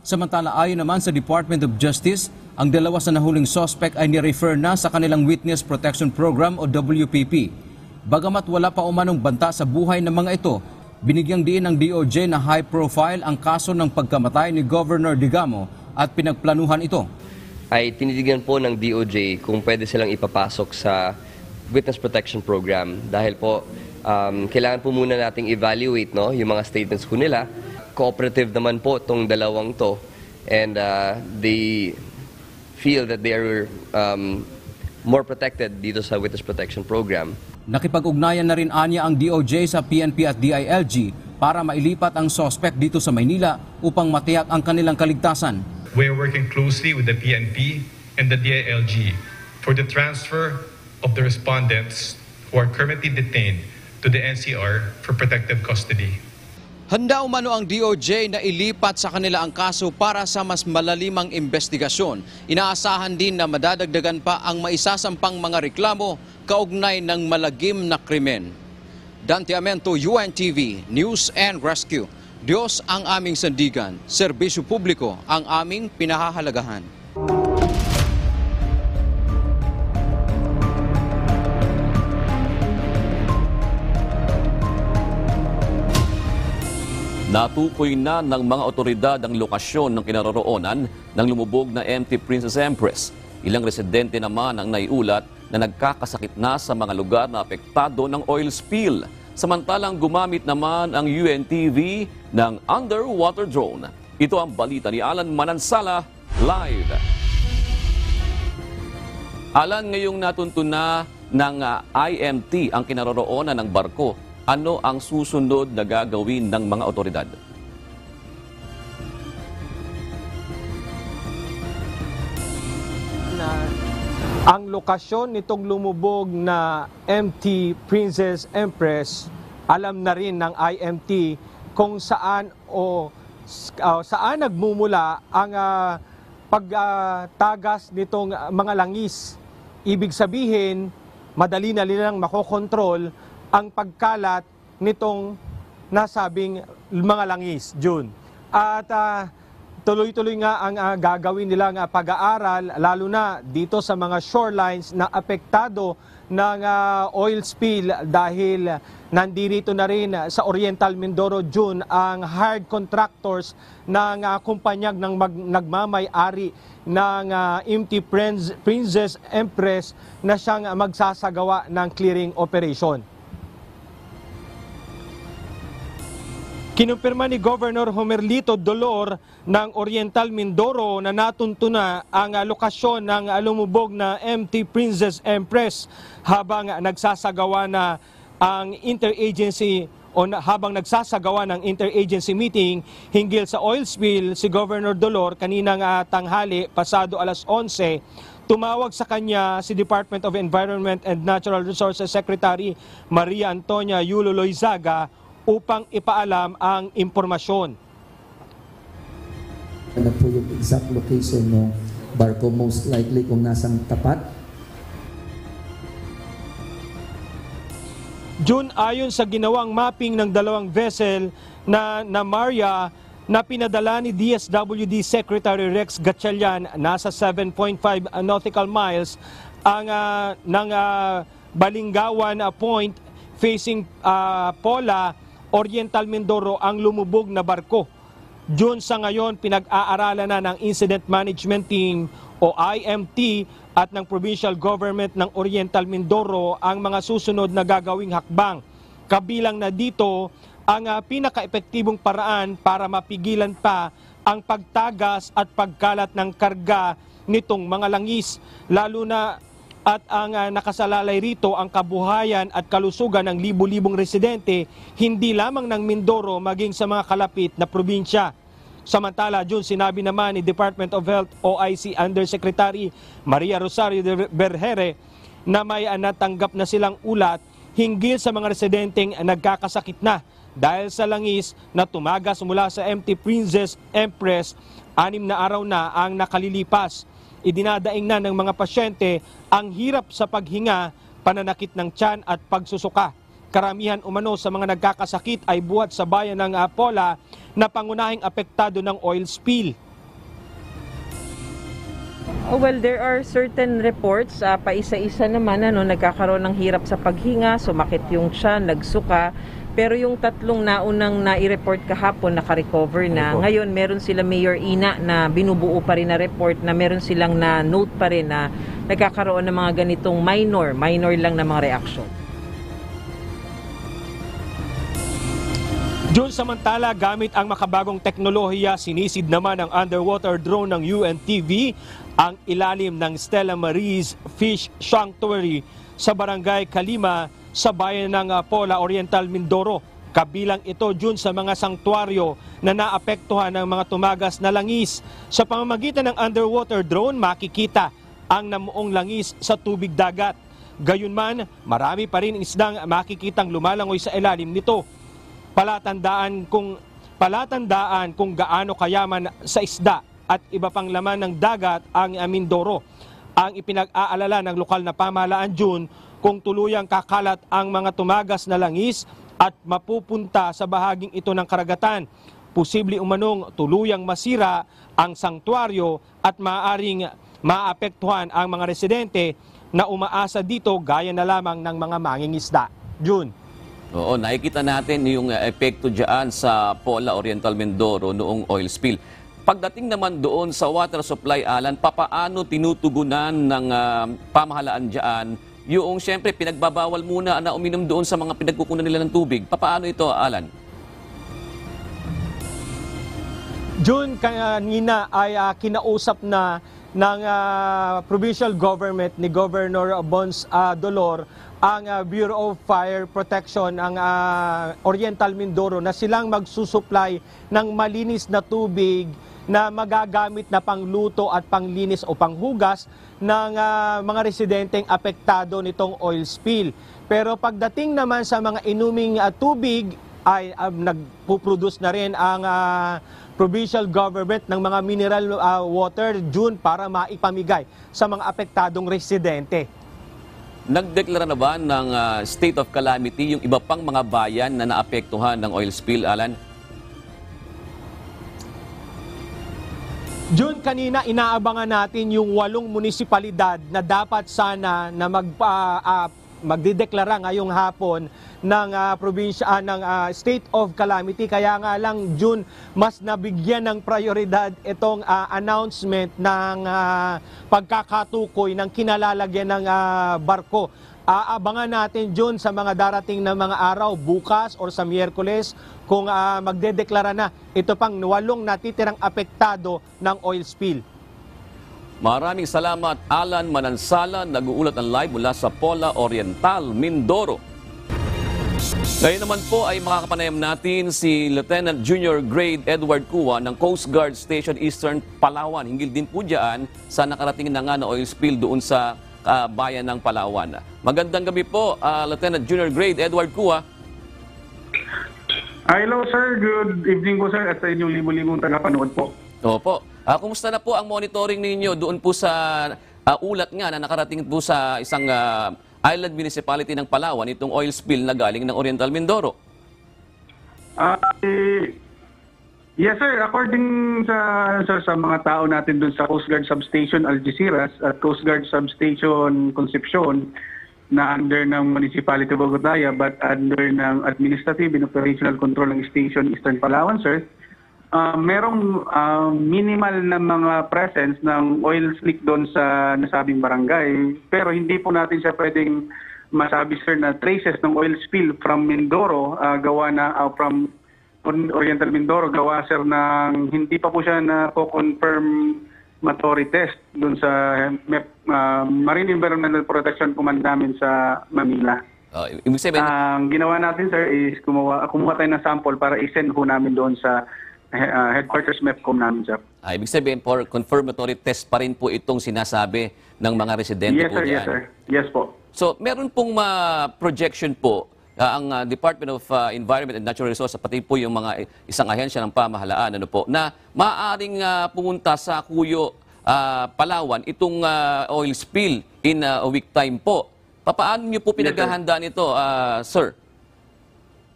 Samantala ayon naman sa Department of Justice, ang 2 sa nahuling suspect ay ni-refer na sa kanilang Witness Protection Program o WPP. Bagamat wala pa umanong banta sa buhay ng mga ito, binigyang diin ng DOJ na high profile ang kaso ng pagkamatay ni Governor Degamo at pinagplanuhan ito. Ay tinitignan po ng DOJ kung pwede silang ipapasok sa Witness Protection Program dahil po kailangan po muna nating evaluate yung mga statements ko nila. Cooperative naman po itong 2 to and they feel that they are more protected dito sa Witness Protection Program. Nakipag-ugnayan na rin anya ang DOJ sa PNP at DILG para mailipat ang suspect dito sa Maynila upang matiyak ang kanilang kaligtasan. We are working closely with the PNP and the DILG for the transfer of the respondents who are currently detained to the NCR for protective custody. Handa umano ang DOJ na ilipat sa kanila ang kaso para sa mas malalimang investigasyon. Inaasahan din na madadagdagan pa ang maisasampang mga reklamo kaugnay ng malagim na krimen. Dante Amento, UNTV, News and Rescue. Diyos ang aming sandigan, serbisyo publiko ang aming pinahahalagahan. Natukoy na ng mga otoridad ang lokasyon ng kinaroroonan ng lumubog na MT Princess Empress. Ilang residente naman ang naiulat na nagkakasakit na sa mga lugar na apektado ng oil spill. Samantalang gumamit naman ang UNTV ng underwater drone. Ito ang balita ni Alan Manansala, live. Alan, ngayong natuntun na ng IMT ang kinaroroonan ng barko. Ano ang susunod na gagawin ng mga otoridad? Ang lokasyon nitong lumubog na MT Princess Empress, alam na rin ng IMT kung saan saan nagmumula ang pagtagas nitong mga langis. Ibig sabihin, madali na nilang makokontrol ang pagkalat nitong nasabing mga langis, June. At tuloy-tuloy nga ang gagawin nilang pag-aaral, lalo na dito sa mga shorelines na apektado ng oil spill dahil nandito na rin sa Oriental Mindoro, June, ang hired contractors ng kumpanyang nagmamay-ari ng MT Princess Empress na siyang magsasagawa ng clearing operation. Kinumpirma ni Governor Homerlito Dolor ng Oriental Mindoro na natunto na ang lokasyon ng lumubog na MT Princess Empress habang nagsasagawa na ang interagency habang nagsasagawa ng interagency meeting hinggil sa oil spill. Si Governor Dolor kaninang tanghali pasado alas 11 tumawag sa kanya si Department of Environment and Natural Resources Secretary Maria Antonia Yulo Loizaga upang ipaalam ang impormasyon. Ano po yung exact location ng barko, most likely kung nasang tapat? June, ayon sa ginawang mapping ng dalawang vessel na Maria na pinadala ni DSWD Secretary Rex Gatchalian, nasa 7.5 nautical miles ng Balingawan Point facing Pola, Oriental Mindoro ang lumubog na barko. June, sa ngayon pinag-aaralan na ng Incident Management Team o IMT at ng Provincial Government ng Oriental Mindoro ang mga susunod na gagawing hakbang. Kabilang na dito ang pinaka-epektibong paraan para mapigilan pa ang pagtagas at pagkalat ng karga nitong mga langis, lalo na at ang nakasalalay rito ang kabuhayan at kalusugan ng libu-libong residente, hindi lamang ng Mindoro maging sa mga kalapit na probinsya. Samantala, June, sinabi naman ni Department of Health OIC Undersecretary Maria Rosario de Berhere na may natanggap na silang ulat hinggil sa mga residenteng nagkakasakit na dahil sa langis na tumagas mula sa MT Princess Empress. 6 na araw na ang nakalilipas. Idinadaing na ng mga pasyente ang hirap sa paghinga, pananakit ng tiyan at pagsusuka. Karamihan umano sa mga nagkakasakit ay buhat sa bayan ng Pola na pangunahing apektado ng oil spill. Well, there are certain reports, paisa-isa naman nagkakaroon ng hirap sa paghinga, sumakit yung tiyan, nagsuka. Pero yung 3 naunang nai-report kahapon, naka-recover na. Ngayon, meron sila Mayor Ina na binubuo pa rin na report na meron silang na note pa rin na nagkakaroon ng mga ganitong minor lang na mga reaction. June, samantala, gamit ang makabagong teknolohiya, sinisid naman ng underwater drone ng UNTV ang ilalim ng Stella Maris Fish Sanctuary sa Barangay Kalima sa bayan ng Pola, Oriental Mindoro. Kabilang ito, June, sa mga sanktuaryo na naapektuhan ng mga tumagas na langis. Sa pamamagitan ng underwater drone, makikita ang namuong langis sa tubig dagat. Gayunman, marami pa rin isdang makikitang lumalangoy sa ilalim nito. Palatandaan kung gaano kayaman sa isda at iba pang laman ng dagat ang Mindoro. Ang ipinag-aalala ng lokal na pamahalaan, June, kung tuluyang kakalat ang mga tumagas na langis at mapupunta sa bahaging ito ng karagatan. Posible umanong tuluyang masira ang sanktuaryo at maaaring maapektuhan ang mga residente na umaasa dito gaya na lamang ng mga mangingisda. June. Oo, nakikita natin yung epekto dyan sa Pola, Oriental Mindoro noong oil spill. Pagdating naman doon sa water supply, Alan, papaano tinutugunan ng pamahalaan dyan yung siyempre pinagbabawal muna na uminom doon sa mga pinagkukunan nila ng tubig? Papaano ito, Alan? June, kanina ay kinausap na ng provincial government ni Governor Bons Dolor ang Bureau of Fire Protection ng Oriental Mindoro na silang magsusupply ng malinis na tubig na magagamit na pangluto at panglinis o panghugas ng mga residenteng apektado nitong oil spill. Pero pagdating naman sa mga inuming tubig ay nagpuproduce na rin ang provincial government ng mga mineral water, June, para maipamigay sa mga apektadong residente. Nagdeklara na ba ng state of calamity yung iba pang mga bayan na naapektuhan ng oil spill, Alan? June, kanina inaabangan natin yung 8 munisipalidad na dapat sana na magdideklara ngayong hapon ng probinsya ng state of calamity. Kaya nga lang, June, mas nabigyan ng prioridad itong announcement ng pagkakatukoy ng kinalalagyan ng barko aabangan natin June sa mga darating na mga araw, bukas or sa Miyerkules, kung magdedeklara na ito pang 8 natitirang apektado ng oil spill. Maraming salamat, Alan Manansala, nag-uulat ng live mula sa Pola Oriental, Mindoro. Ngayon naman po ay makakapanayam natin si Lieutenant Junior Grade Edward Cua ng Coast Guard Station Eastern, Palawan. Hinggil din po dyan sa nakarating na nga na oil spill doon sa bayan ng Palawan. Magandang gabi po, Lieutenant Junior Grade Edward Cua. Hello sir, good evening po sir at sa inyong libo-libong tagapanood po. Opo. Kumusta na po ang monitoring ninyo doon po sa ulat nga na nakarating po sa isang island municipality ng Palawan, itong oil spill na galing ng Oriental Mindoro? Yes sir, according sa mga tao natin doon sa Coast Guard Substation Algeciras at Coast Guard Substation Concepcion na under ng Municipality of Agutaya but under ng Administrative and Operational Control ng Station Eastern Palawan sir, merong minimal na mga presence ng oil slick doon sa nasabing barangay. Pero hindi po natin siya pwedeng masabi sir na traces ng oil spill from Mindoro, gawa na from Oriental Mindoro, gawa sir ng hindi pa po siya na-confirmatory test doon sa Marine Environmental Protection Command namin sa Manila. Ang ginawa natin sir is kumuha tayo ng sample para i-send po namin doon sa headquarters MEPCOM namin, sir. Ibig sabihin, for confirmatory test pa rin po itong sinasabi ng mga residente po diyan. Yes, sir. Yes po. So, meron pong projection po ang Department of Environment and Natural Resources, pati po yung mga isang ahensya ng pamahalaan, na maaaring pumunta sa Cuyo, Palawan, itong oil spill in a week time po. Paano niyo po pinaghahandaan ito, sir?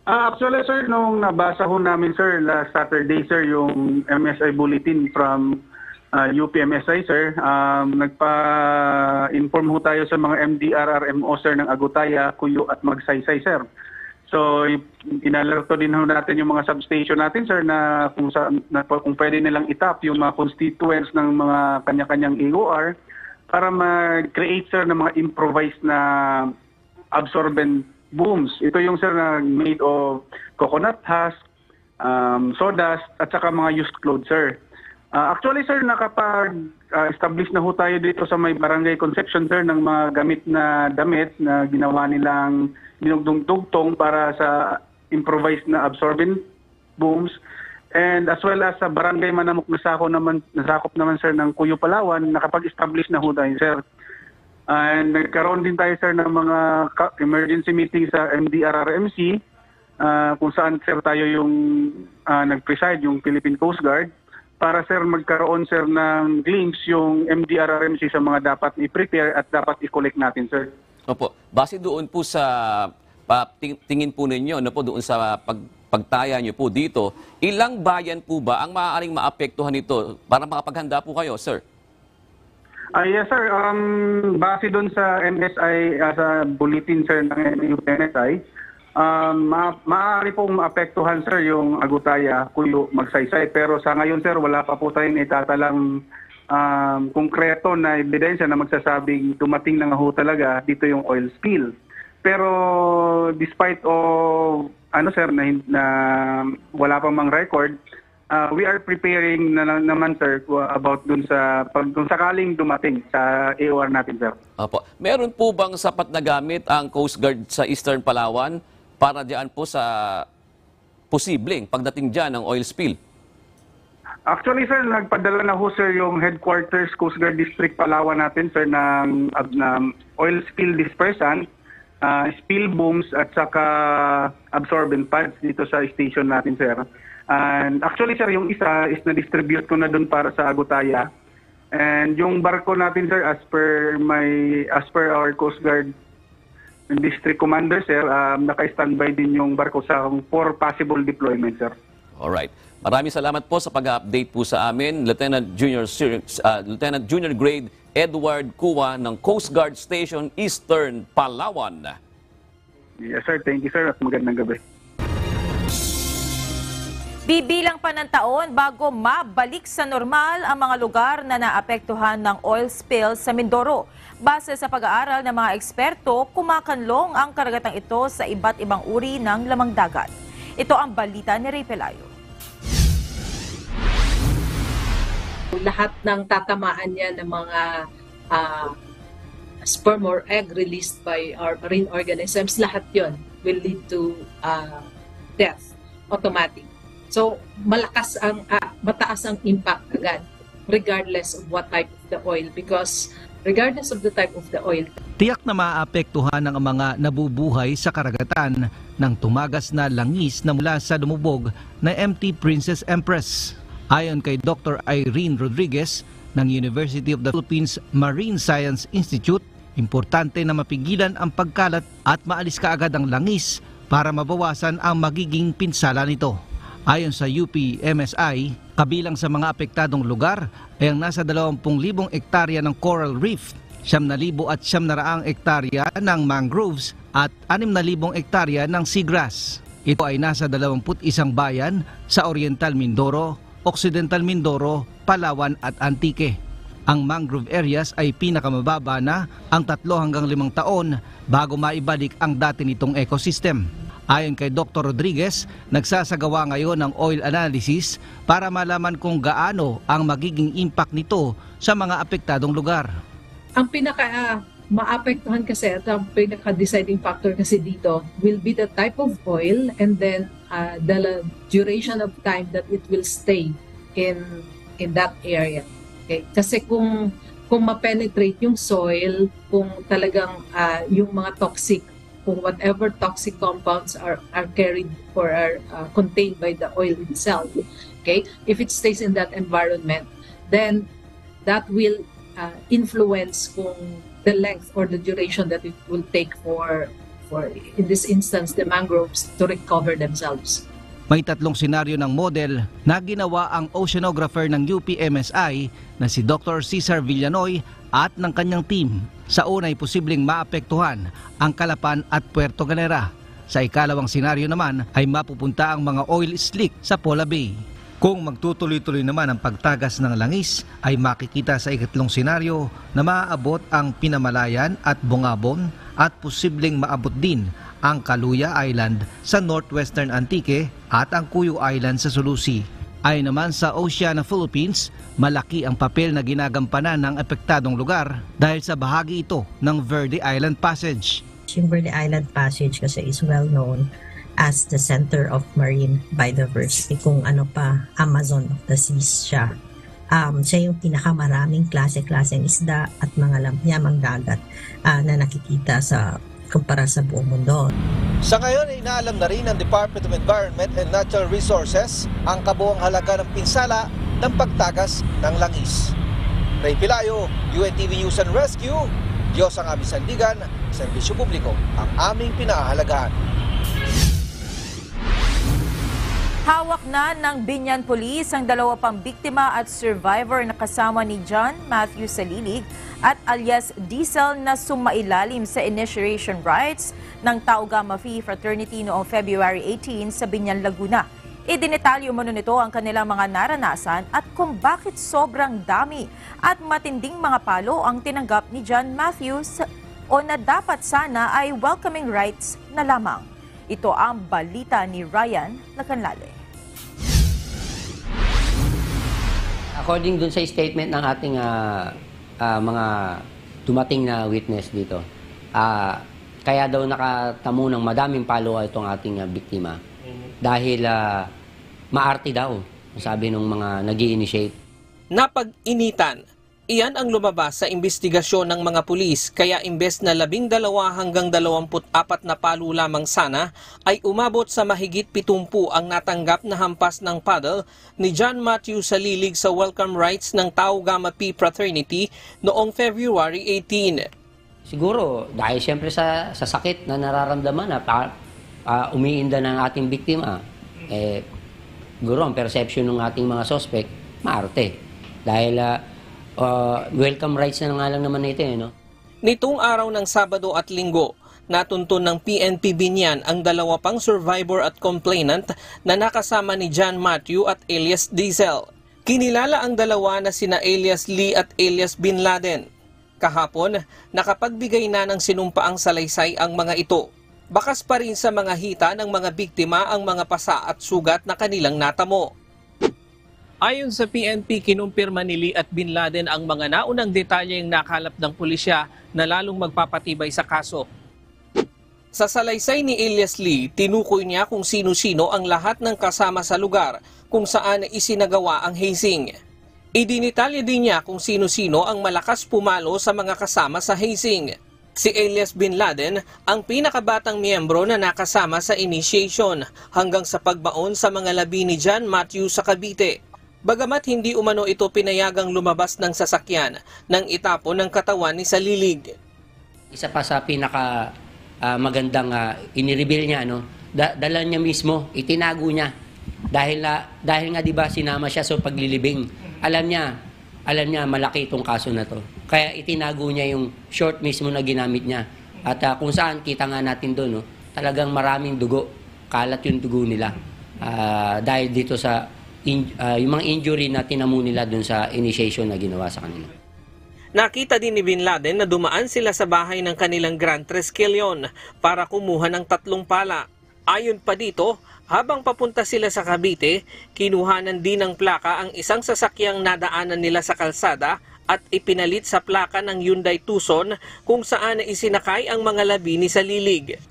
Actually, sir, nung nabasa ho namin, sir, last Saturday, sir, yung MSI bulletin from UPMSI, sir, nagpa-inform ho tayo sa mga MDRRMO, sir, ng Agutaya, Cuyo at Magsaysay, sir. So, inalerto din ho natin yung mga substation natin, sir, na kung pwede nilang itap yung mga constituents ng mga kanya-kanyang AOR para mag-create, sir, ng mga improvised na absorbent booms. Ito yung sir na made of coconut husk, sawdust, at saka mga used clothes, sir. Actually, sir, nakapag-establish na ho tayo dito sa may Barangay Concepcion, sir, ng mga gamit na damit na ginawa nilang dinugtong-tugtong para sa improvised na absorbent booms. And as well as sa Barangay Manamok nasakop naman, sir, ng Cuyo, Palawan, nakapag-establish na ho tayo, sir. And nagkaroon din tayo, sir, ng mga emergency meeting sa MDRRMC kung saan, sir, tayo yung nag-preside, yung Philippine Coast Guard, para, sir, magkaroon, sir, ng glimpse yung MDRRMC sa mga dapat i-prepare at dapat i-collect natin, sir. Opo. Base doon po sa tingin po ninyo, doon sa pagtaya nyo po dito, ilang bayan po ba ang maaaring maapektuhan nito para makapaghanda po kayo, sir? Yes, sir. Base doon sa MSI, sa bulletin, sir, ng UPMSI, maaari pong maapektuhan, sir, yung Agutaya, Cuyo, Magsaysay. Pero sa ngayon, sir, wala pa po tayong itatalang konkreto na ebidensya na magsasabing dumating na nga ho talaga dito yung oil spill. Pero despite of, sir, na wala pa mang record, we are preparing naman, sir, about dun kung sakaling dumating sa AOR natin, sir. Opo. Meron po bang sapat na gamit ang Coast Guard sa Eastern Palawan para diyan po sa posibleng pagdating diyan ng oil spill? Actually, sir, nagpadala na ho, sir, yung headquarters Coast Guard District Palawan natin, sir, ng oil spill dispersant, spill booms at saka absorbent pads dito sa station natin, sir. And actually, sir, yung isa is na-distribute ko na doon para sa Agutaya. And yung barko natin, sir, as per our Coast Guard District Commander, sir, naka-standby din yung barko sa for possible deployment, sir. Alright. Maraming salamat po sa pag-update po sa amin, Lieutenant Junior Grade Edward Cua ng Coast Guard Station Eastern, Palawan. Yes, sir. Thank you, sir, at magandang gabi. Bibilang pa ng taon bago mabalik sa normal ang mga lugar na naapektuhan ng oil spill sa Mindoro. Base sa pag-aaral ng mga eksperto, kumakanlong ang karagatang ito sa iba't ibang uri ng lamang dagat. Ito ang balita ni Ray Pelayo. Lahat ng tatamaan niya ng mga sperm or egg released by our marine organisms, lahat yon will lead to death, automatic. So, mataas ang impact agad, regardless of what type of the oil, because regardless of the type of the oil, tiyak na maapektuhan ng mga nabubuhay sa karagatan ng tumagas na langis na mula sa lumubog na MT Princess Empress. Ayon kay Dr. Irene Rodriguez ng University of the Philippines Marine Science Institute, importante na mapigilan ang pagkalat at maalis kaagad ang langis para mabawasan ang magiging pinsala nito. Ayon sa UP MSI, kabilang sa mga apektadong lugar ay ang nasa 20,000 ektarya ng coral reef, 9,900 ektarya ng mangroves at 6,000 ektarya ng seagrass. Ito ay nasa 21 bayan sa Oriental Mindoro, Occidental Mindoro, Palawan at Antique. Ang mangrove areas ay pinakamababa na ang 3 hanggang 5 taon bago maibalik ang dati nitong ecosystem. Ayon kay Dr. Rodriguez, nagsasagawa ngayon ng oil analysis para malaman kung gaano ang magiging impact nito sa mga apektadong lugar. Ang maapektuhan kasi at ang pinaka-deciding factor kasi dito will be the type of oil and then the duration of time that it will stay in that area. Okay? Kasi kung ma-penetrate yung soil, kung talagang yung mga toxic, kung whatever toxic compounds are carried or are contained by the oil itself, okay, if it stays in that environment, then that will influence kung the length or the duration that it will take for in this instance the mangroves to recover themselves. May 3 senaryo ng model na ginawa ang oceanographer ng UPMSI na si Dr. Cesar Villanoy at ng kanyang team. Sa una ay posibleng maapektuhan ang Calapan at Puerto Galera. Sa ikalawang senaryo naman ay mapupunta ang mga oil slick sa Pola Bay. Kung magtutuloy-tuloy naman ang pagtagas ng langis ay makikita sa ikatlong senaryo na maaabot ang Pinamalayan at Bungabon at posibleng maabot din ang Kaluya Island sa northwestern Antique at ang Cuyo Island sa Sulusi. Ayon naman sa Oceana Philippines, malaki ang papel na ginagampanan ng apektadong lugar dahil sa bahagi ito ng Verde Island Passage. Yung Verde Island Passage kasi is well known as the center of marine biodiversity. Kung ano pa, Amazon of the Seas siya. Siya yung pinakamaraming klase-klaseng isda at mga lamyamang dagat na nakikita kumpara sa buong mundo. Sa ngayon ay inaalam na rin ng Department of Environment and Natural Resources ang kabuuang halaga ng pinsala ng pagtagas ng langis. Ray Pelayo, UNTV News and Rescue, Diyos ang aming sandigan, serbisyo publiko ang aming pinahahalagahan. Hawak na ng Binyan Police ang 2 pang biktima at survivor na kasama ni John Matthew Salilig at alias Diesel na sumailalim sa initiation rites ng Tau Gamma Phi Fraternity noong February 18 sa Binyan, Laguna. Idinetalyo mo nito ang kanilang mga naranasan at kung bakit sobrang dami at matinding mga palo ang tinanggap ni John Matthew o na dapat sana ay welcoming rites na lamang. Ito ang balita ni Ryan Lacanlale. According dun sa statement ng ating mga dumating na witness dito, kaya daw nakatamo ng madaming palo itong ating biktima. Dahil maarte daw, sabi ng mga nag-i-initiate. Napag-initan. Iyan ang lumabas sa investigasyon ng mga pulis, kaya imbes na 12 hanggang 24 na palo lamang sana, ay umabot sa mahigit 70 ang natanggap na hampas ng paddle ni John Matthew Salilig sa welcome rites ng Tau Gamma Phi Fraternity noong February 18. Siguro, dahil siyempre sa sakit na nararamdaman na umiinda ng ating biktima, siguro ang perception ng ating mga suspect, maarte. Dahil welcome rights na nga lang naman ito, no? Nitong araw ng Sabado at Linggo, Natuntun ng PNP Binyan ang dalawa pang survivor at complainant na nakasama ni John Matthew at alias Diesel. Kinilala ang dalawa na sina alias Lee at alias Bin Laden. Kahapon, nakapagbigay na ng sinumpaang salaysay ang mga ito. Bakas pa rin sa mga hita ng mga biktima ang mga pasa at sugat na kanilang natamo. Ayon sa PNP, kinumpirma ni Lee at Bin Laden ang mga naunang detalyeng nakalap ng pulisya na lalong magpapatibay sa kaso. Sa salaysay ni alias Lee, tinukoy niya kung sino-sino ang lahat ng kasama sa lugar kung saan isinagawa ang hazing. Idinitalya din niya kung sino-sino ang malakas pumalo sa mga kasama sa hazing. Si alias Bin Laden ang pinakabatang miyembro na nakasama sa initiation hanggang sa pagbaon sa mga labi ni John Matthew sa Cavite. Bagamat hindi umano ito pinayagang lumabas ng sasakyan nang itapon ng katawan ni sa lilig. Isa pa sa pinaka magandang inireveal niya, dala niya mismo, itinago niya. Dahil nga 'di ba sinama siya sa paglilibing. Alam niya malaki itong kaso na to. Kaya itinago niya yung short mismo na ginamit niya. At kung saan kita nga natin doon, talagang maraming dugo, kalat yung dugo nila. Dahil dito sa yung mga injury na tinamo nila doon sa initiation na ginawa sa kanila. Nakita din ni Bin Laden na dumaan sila sa bahay ng kanilang Grand Triskelion para kumuha ng 3 pala. Ayon pa dito, habang papunta sila sa Cavite, kinuhanan din ng plaka ang isang sasakyang nadaanan nila sa kalsada at ipinalit sa plaka ng Hyundai Tucson kung saan isinakay ang mga labi ni sa lilig.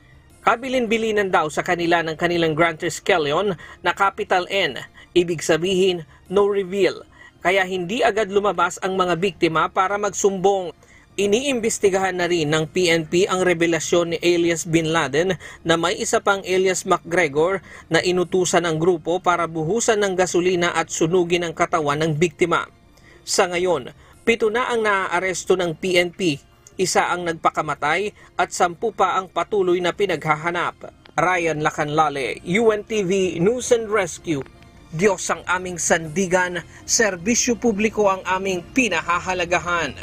Kabilin-bilinan daw sa kanila ng kanilang Grand Triskelion na capital N, ibig sabihin no reveal. Kaya hindi agad lumabas ang mga biktima para magsumbong. Iniimbestigahan na rin ng PNP ang revelasyon ni alias Bin Laden na may isa pang alias McGregor na inutusan ng grupo para buhusan ng gasolina at sunugin ang katawan ng biktima. Sa ngayon, 7 na ang naaaresto ng PNP, 1 ang nagpakamatay at 10 pa ang patuloy na pinaghahanap. Ryan Lacanlale, UNTV News and Rescue. Diyos ang aming sandigan, serbisyo publiko ang aming pinahahalagahan.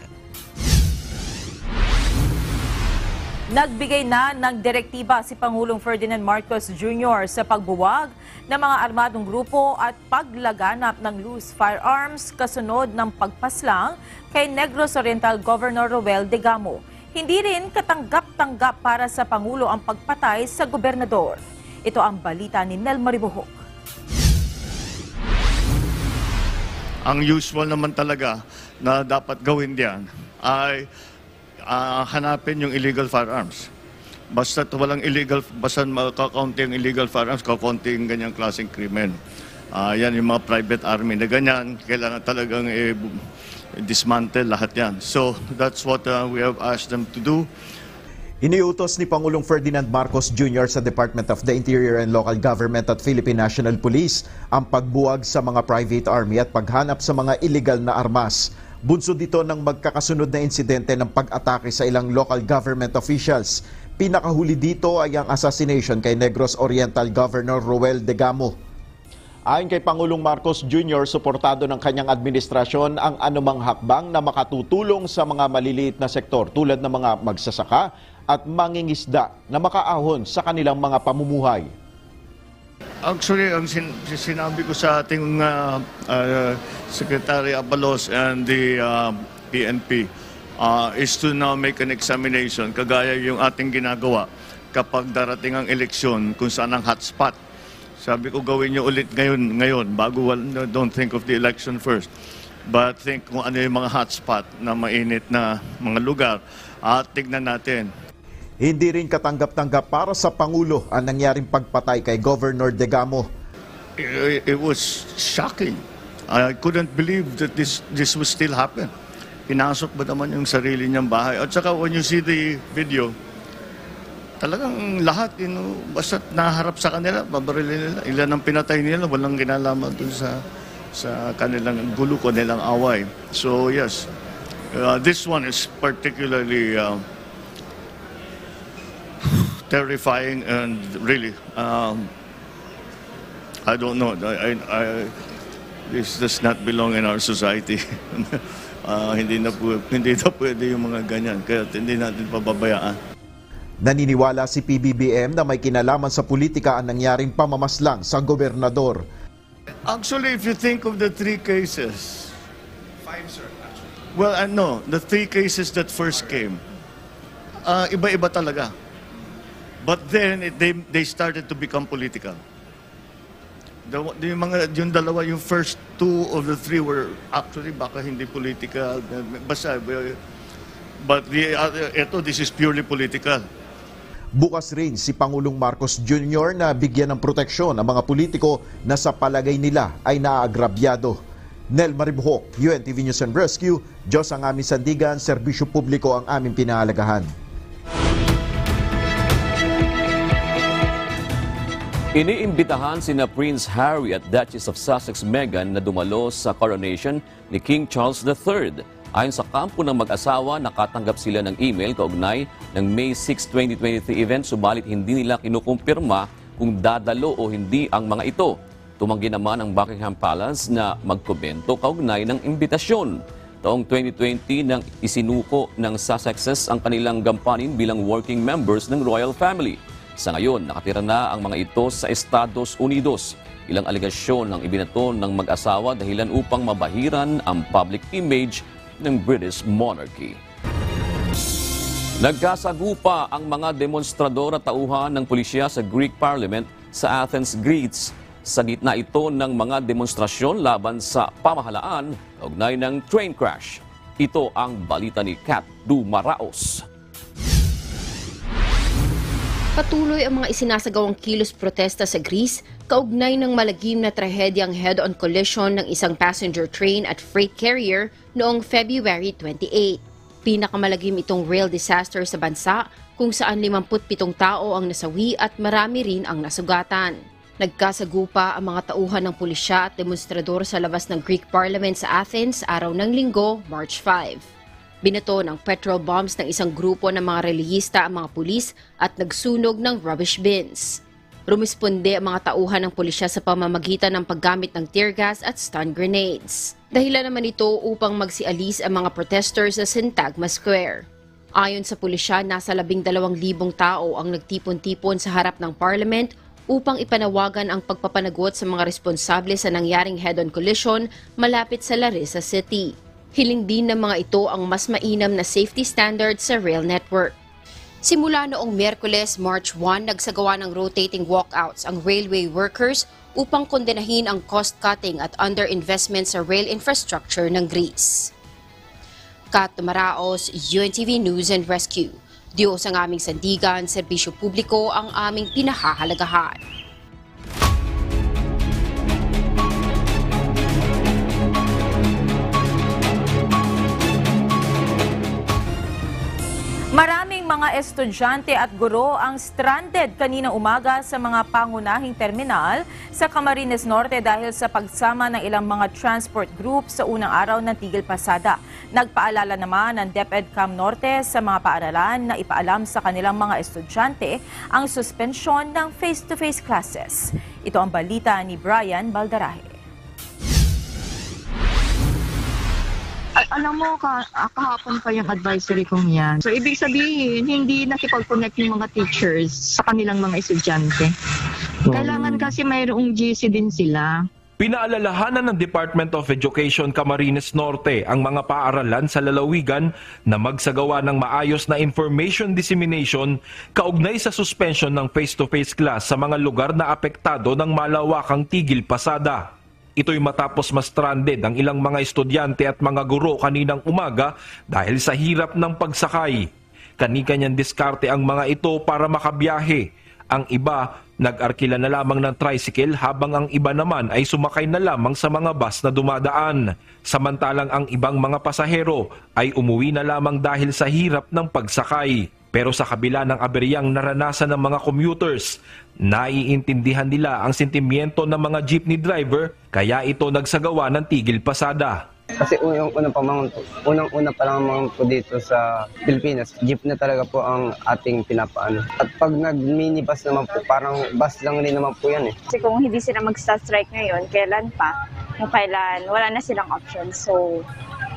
Nagbigay na ng direktiba si Pangulong Ferdinand Marcos Jr. sa pagbuwag ng mga armadong grupo at paglaganap ng loose firearms kasunod ng pagpaslang kay Negros Oriental Governor Roel Degamo. Hindi rin katanggap-tanggap para sa Pangulo ang pagpatay sa gobernador. Ito ang balita ni Nel Maribuhok. Ang usual naman talaga na dapat gawin diyan ay hanapin yung illegal firearms. Basta walang illegal, basta makakaunti ang illegal firearms, kakaunti yung ganyang klaseng krimen. Yan yung mga private army na ganyan, kailangan talagang dismantle lahat yan. So that's what we have asked them to do. Iniutos ni Pangulong Ferdinand Marcos Jr. sa Department of the Interior and Local Government at Philippine National Police ang pagbuwag sa mga private army at paghanap sa mga illegal na armas. Bunsod dito ng magkakasunod na insidente ng pag-atake sa ilang local government officials. Pinakahuli dito ay ang assassination kay Negros Oriental Governor Roel Degamo. Ayon kay Pangulong Marcos Jr., suportado ng kanyang administrasyon ang anumang hakbang na makatutulong sa mga maliliit na sektor tulad ng mga magsasaka at mangingisda na makaahon sa kanilang mga pamumuhay. Actually, ang sinabi ko sa ating Secretary Abalos and the PNP is to now make an examination, kagaya yung ating ginagawa kapag darating ang eleksyon kung saan ang hotspot. Sabi ko gawin nyo ulit ngayon bago, don't think of the election first. But think kung ano yung mga hotspot na mainit na mga lugar at tignan natin. Hindi rin katanggap-tanggap para sa Pangulo ang nangyaring pagpatay kay Governor Degamo. It was shocking. I couldn't believe that this would still happen. Pinasok ba naman yung sarili niyang bahay? At saka when you see the video, talagang lahat, basta naharap sa kanila, babarilin nila. Ilan ang pinatay nila, walang kinalaman dun sa kanilang gulo, kanilang away. So yes, this one is particularly terrifying and really, I don't know. This does not belong in our society. Hindi na pwede yung mga ganyan, kaya hindi natin pababayaan. Naniniwala si PBBM na may kinalaman sa politika ang nangyaring pamamaslang sa gobernador. Actually, if you think of the three cases, 5, sir, actually. Well, no, the three cases that first came, iba-iba talaga. But then, they started to become political. Yung dalawa, yung first two of the three were actually baka hindi political. Basta, but this is purely political. Bukas rin si Pangulong Marcos Jr. na bigyan ng proteksyon ang mga politiko na sa palagay nila ay naaagrabyado. Nel Maribuhok, UNTV News and Rescue, Diyos ang aming sandigan, serbisyo publiko ang aming pinahalagahan. Iniimbitahan sina Prince Harry at Duchess of Sussex Meghan na dumalo sa coronation ni King Charles III. Ayon sa kampo ng mag-asawa, nakatanggap sila ng email kaugnay ng May 6, 2023 event, subalit hindi nila kinukumpirma kung dadalo o hindi ang mga ito. Tumanggi naman ang Buckingham Palace na magkomento kaugnay ng imbitasyon. Taong 2020 nang isinuko ng Sussexes ang kanilang gampanin bilang working members ng royal family. Sa ngayon, nakatira na ang mga ito sa Estados Unidos. Ilang alegasyon ang ibinato ng mag-asawa dahilan upang mabahiran ang public image ng British monarchy. Nagkasagupa ang mga demonstrador at tauhan ng pulisya sa Greek Parliament sa Athens, Greece. Sa gitna ito ng mga demonstrasyon laban sa pamahalaan kaugnay ng train crash. Ito ang balita ni Kat Dumaraos. Patuloy ang mga isinasagawang kilos protesta sa Greece kaugnay ng malagim na trahedyang head-on collision ng isang passenger train at freight carrier noong February 28. Pinakamalagim itong rail disaster sa bansa kung saan 57 tao ang nasawi at marami rin ang nasugatan. Nagkasagupa ang mga tauhan ng pulisya at demonstrador sa labas ng Greek Parliament sa Athens araw ng Linggo, March 5. Binato ng petrol bombs ng isang grupo ng mga relihista ang mga pulis at nagsunog ng rubbish bins. Rumisponde ang mga tauhan ng pulisya sa pamamagitan ng paggamit ng tear gas at stun grenades. Dahilan naman ito upang magsialis ang mga protesters sa Syntagma Square. Ayon sa pulisya, nasa 12,000 tao ang nagtipon-tipon sa harap ng Parliament upang ipanawagan ang pagpapanagot sa mga responsable sa nangyaring head-on collision malapit sa Larissa City. Hiling din ng mga ito ang mas mainam na safety standards sa rail network. Simula noong Miyerkules, March 1, nagsagawa ng rotating walkouts ang railway workers upang kondenahin ang cost-cutting at underinvestment sa rail infrastructure ng Greece. Kat Maraos, UNTV News and Rescue. Diyos ang aming sandigan, serbisyo publiko ang aming pinahahalagahan. Maraming mga estudyante at guro ang stranded kaninang umaga sa mga pangunahing terminal sa Camarines Norte dahil sa pagsama ng ilang mga transport group sa unang araw ng Tigil Pasada. Nagpaalala naman ng DepEd Cam Norte sa mga paaralan na ipaalam sa kanilang mga estudyante ang suspensyon ng face-to-face classes. Ito ang balita ni Brian Baldarahe. Alam mo, kahapon pa yung advisory kong yan. So, ibig sabihin, hindi nakipag-connect yung mga teachers sa kanilang mga estudyante. Kailangan kasi mayroong GC din sila. Pinaalalahanan ng Department of Education Camarines Norte ang mga paaralan sa lalawigan na magsagawa ng maayos na information dissemination kaugnay sa suspension ng face-to-face class sa mga lugar na apektado ng malawakang tigil pasada. Ito'y matapos ma-stranded ang ilang mga estudyante at mga guro kaninang umaga dahil sa hirap ng pagsakay. Kani-kanyang diskarte ang mga ito para makabiyahe. Ang iba, nag-arkila na lamang ng tricycle habang ang iba naman ay sumakay na lamang sa mga bus na dumadaan. Samantalang ang ibang mga pasahero ay umuwi na lamang dahil sa hirap ng pagsakay. Pero sa kabila ng aberyang naranasan ng mga commuters, naiintindihan nila ang sentimiento ng mga jeepney driver kaya ito nagsagawa ng tigil pasada. Kasi unang-una pa lang po dito sa Pilipinas, jeep na talaga po ang ating pinapaano. At pag nag-minibus naman po, parang bus lang rin naman po yan eh. Kasi kung hindi sila mag-strike ngayon, kailan pa? Kung kailan, wala na silang option. So,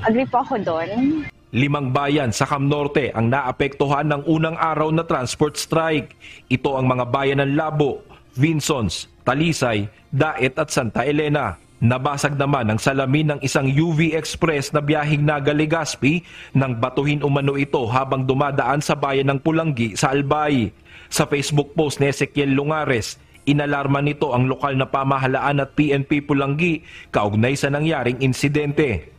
agree po ako doon. 5 bayan sa Camnorte ang naapektuhan ng unang araw na transport strike. Ito ang mga bayan ng Labo, Vinsons, Talisay, Daet at Santa Elena. Nabasag naman ang salamin ng isang UV Express na biyaheng Naga Legazpi nang batuhin umano ito habang dumadaan sa bayan ng Pulangi sa Albay. Sa Facebook post ni Ezekiel Lungares, inalarma nito ang lokal na pamahalaan at PNP Pulangi kaugnay sa nangyaring insidente.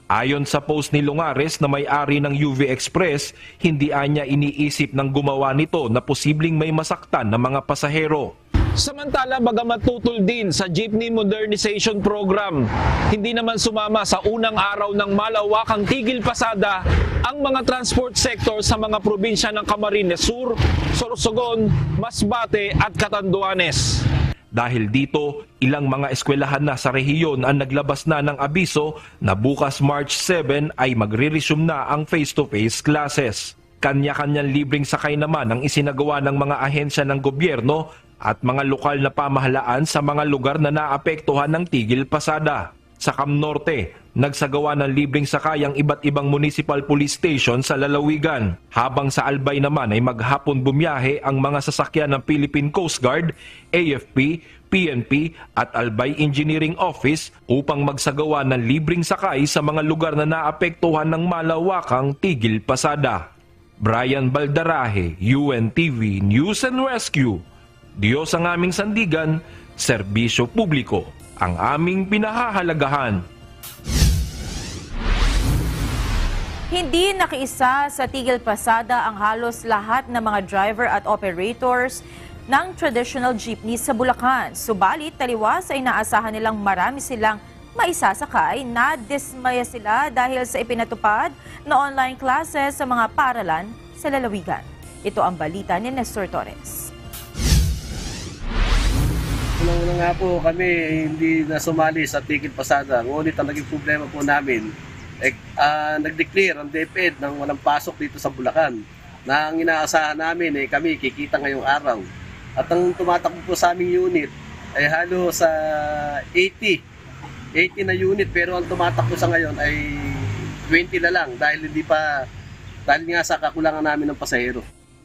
Ayon sa post ni Lungares na may-ari ng UV Express, hindi anya iniisip ng gumawa nito na posibleng may masaktan na mga pasahero. Samantala, bagamat tutol din sa Jeepney Modernization Program, hindi naman sumama sa unang araw ng malawakang tigil pasada ang mga transport sector sa mga probinsya ng Camarines Sur, Sorsogon, Masbate at Catanduanes. Dahil dito, ilang mga eskwelahan na sa rehiyon ang naglabas na ng abiso na bukas March 7 ay magre-resume na ang face-to-face classes. Kanya-kanyang libreng sakay naman ang isinagawa ng mga ahensya ng gobyerno at mga lokal na pamahalaan sa mga lugar na naapektuhan ng tigil pasada. Sa Camnorte, nagsagawa ng libreng sakay ang iba't ibang municipal police station sa lalawigan. Habang sa Albay naman ay maghapon bumiyahe ang mga sasakyan ng Philippine Coast Guard, AFP, PNP at Albay Engineering Office upang magsagawa ng libreng sakay sa mga lugar na naapektuhan ng malawakang tigil pasada. Brian Baldarahe, UNTV News and Rescue. Diyos ang aming sandigan, serbisyo publiko ang aming pinahahalagahan. Hindi nakiisa sa tigil pasada ang halos lahat ng mga driver at operators ng traditional jeepney sa Bulacan. Subalit, taliwas ay inaasahan nilang marami silang maisasakay. Nadismaya sila dahil sa ipinatupad na online classes sa mga paaralan sa lalawigan. Ito ang balita ni Nestor Torres. Unang-una nga po kami hindi na sumali sa tigil pasada. Ngunit ang naging problema po namin, nag-declare ang DepEd ng walang pasok dito sa Bulacan. Na ang inaasahan namin kami kikita ngayong araw. At ang tumatakbo po sa aming unit ay halos sa 80 na unit, pero ang tumatakbo sa ngayon ay 20 na lang dahil nga sa kakulangan namin ng pasahero.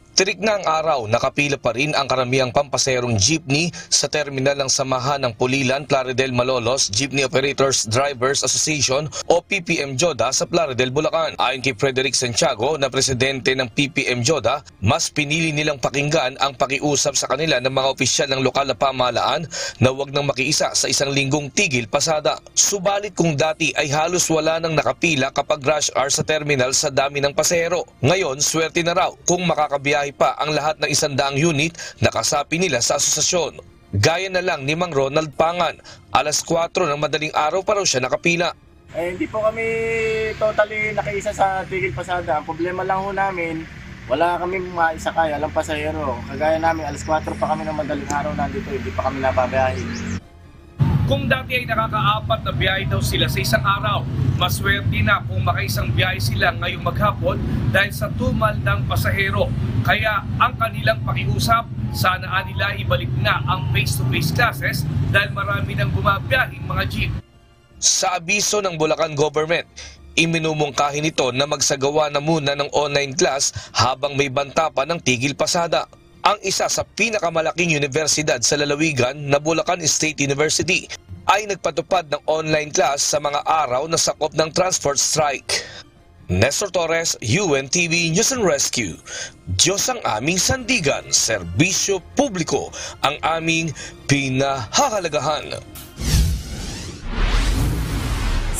Tirik na ang araw, nakapila pa rin ang karamihang pampaserong jeepney sa terminal ng Samahan ng Pulilan, Plaridel, Malolos, Jeepney Operators Drivers Association o PPM JODA sa Plaridel, Bulacan. Ayon kay Frederick Santiago na presidente ng PPM JODA, mas pinili nilang pakinggan ang pakiusap sa kanila ng mga opisyal ng lokal na pamahalaan na huwag nang makiisa sa isang linggong tigil pasada. Subalit kung dati ay halos wala nang nakapila kapag rush hour sa terminal sa dami ng pasahero, ngayon swerte na raw kung makakabiyahe pa ang lahat ng 100 unit na kasapi nila sa asosasyon. Gaya na lang ni Mang Ronald Pangan, alas 4 ng madaling araw pa raw siya nakapila. Hindi po kami totally nakiisa sa tigil pasada. Ang problema lang ho namin, wala kami maisakay, alang pasahero. Kagaya namin, alas 4 pa kami ng madaling araw nandito, hindi pa kami nababiyahe. Kung dati ay nakaka-4 na biyahe daw sila sa isang araw, maswerte na kung makaisang biyahe sila ngayong maghapon dahil sa tumal ng pasahero. Kaya ang kanilang pakiusap, sana nila ibalik na ang face-to-face classes dahil marami nang bumabiyahing mga jeep. Sa abiso ng Bulacan Government, iminumungkahin ito na magsagawa na muna ng online class habang may banta pa ng tigil pasada. Ang isa sa pinakamalaking universidad sa lalawigan na Bulacan State University ay nagpatupad ng online class sa mga araw na sakop ng transport strike. Nestor Torres, UNTV News and Rescue. Diyos ang aming sandigan, serbisyo publiko ang aming pinahahalagahan.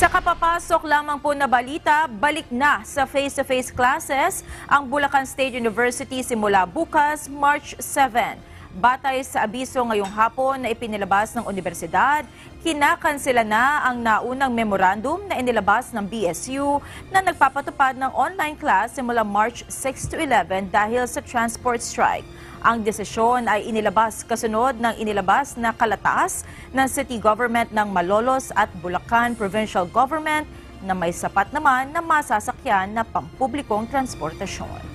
Sa kapapasok lamang po na balita, balik na sa face-to-face classes ang Bulacan State University simula bukas, March 7. Batay sa abiso ngayong hapon na ipinilabas ng universidad, kinakansela na ang naunang memorandum na inilabas ng BSU na nagpapatupad ng online class simula March 6 to 11 dahil sa transport strike. Ang desisyon ay inilabas kasunod ng inilabas na kalatas ng City Government ng Malolos at Bulacan Provincial Government na may sapat naman na masasakyan na pampublikong transportasyon.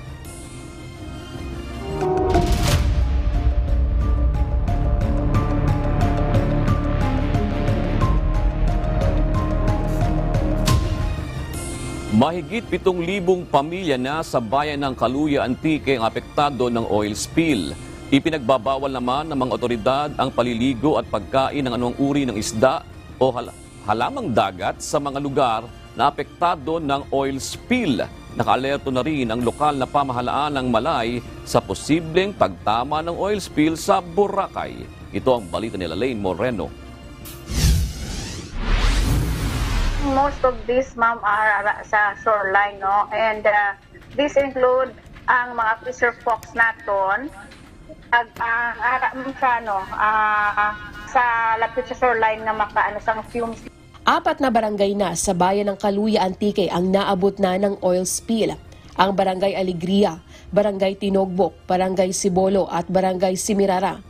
Mahigit 7,000 pamilya na sa bayan ng Caluya, Antique ang apektado ng oil spill. Ipinagbabawal naman ng mga otoridad ang paliligo at pagkain ng anumang uri ng isda o halamang dagat sa mga lugar na apektado ng oil spill. Naka-alerto na rin ang lokal na pamahalaan ng Malay sa posibleng pagtama ng oil spill sa Boracay. Ito ang balita nila Lane Moreno. Most of this, ma'am, are sa shoreline, no? And this include ang mga fisher folks naton sa lapit sa shoreline na makaano sang fumes. 4 na barangay na sa bayan ng Caluya, Antique ang naabot na ng oil spill. Ang Barangay Alegria, Barangay Tinogbok, Barangay Sibolo at Barangay Simirara.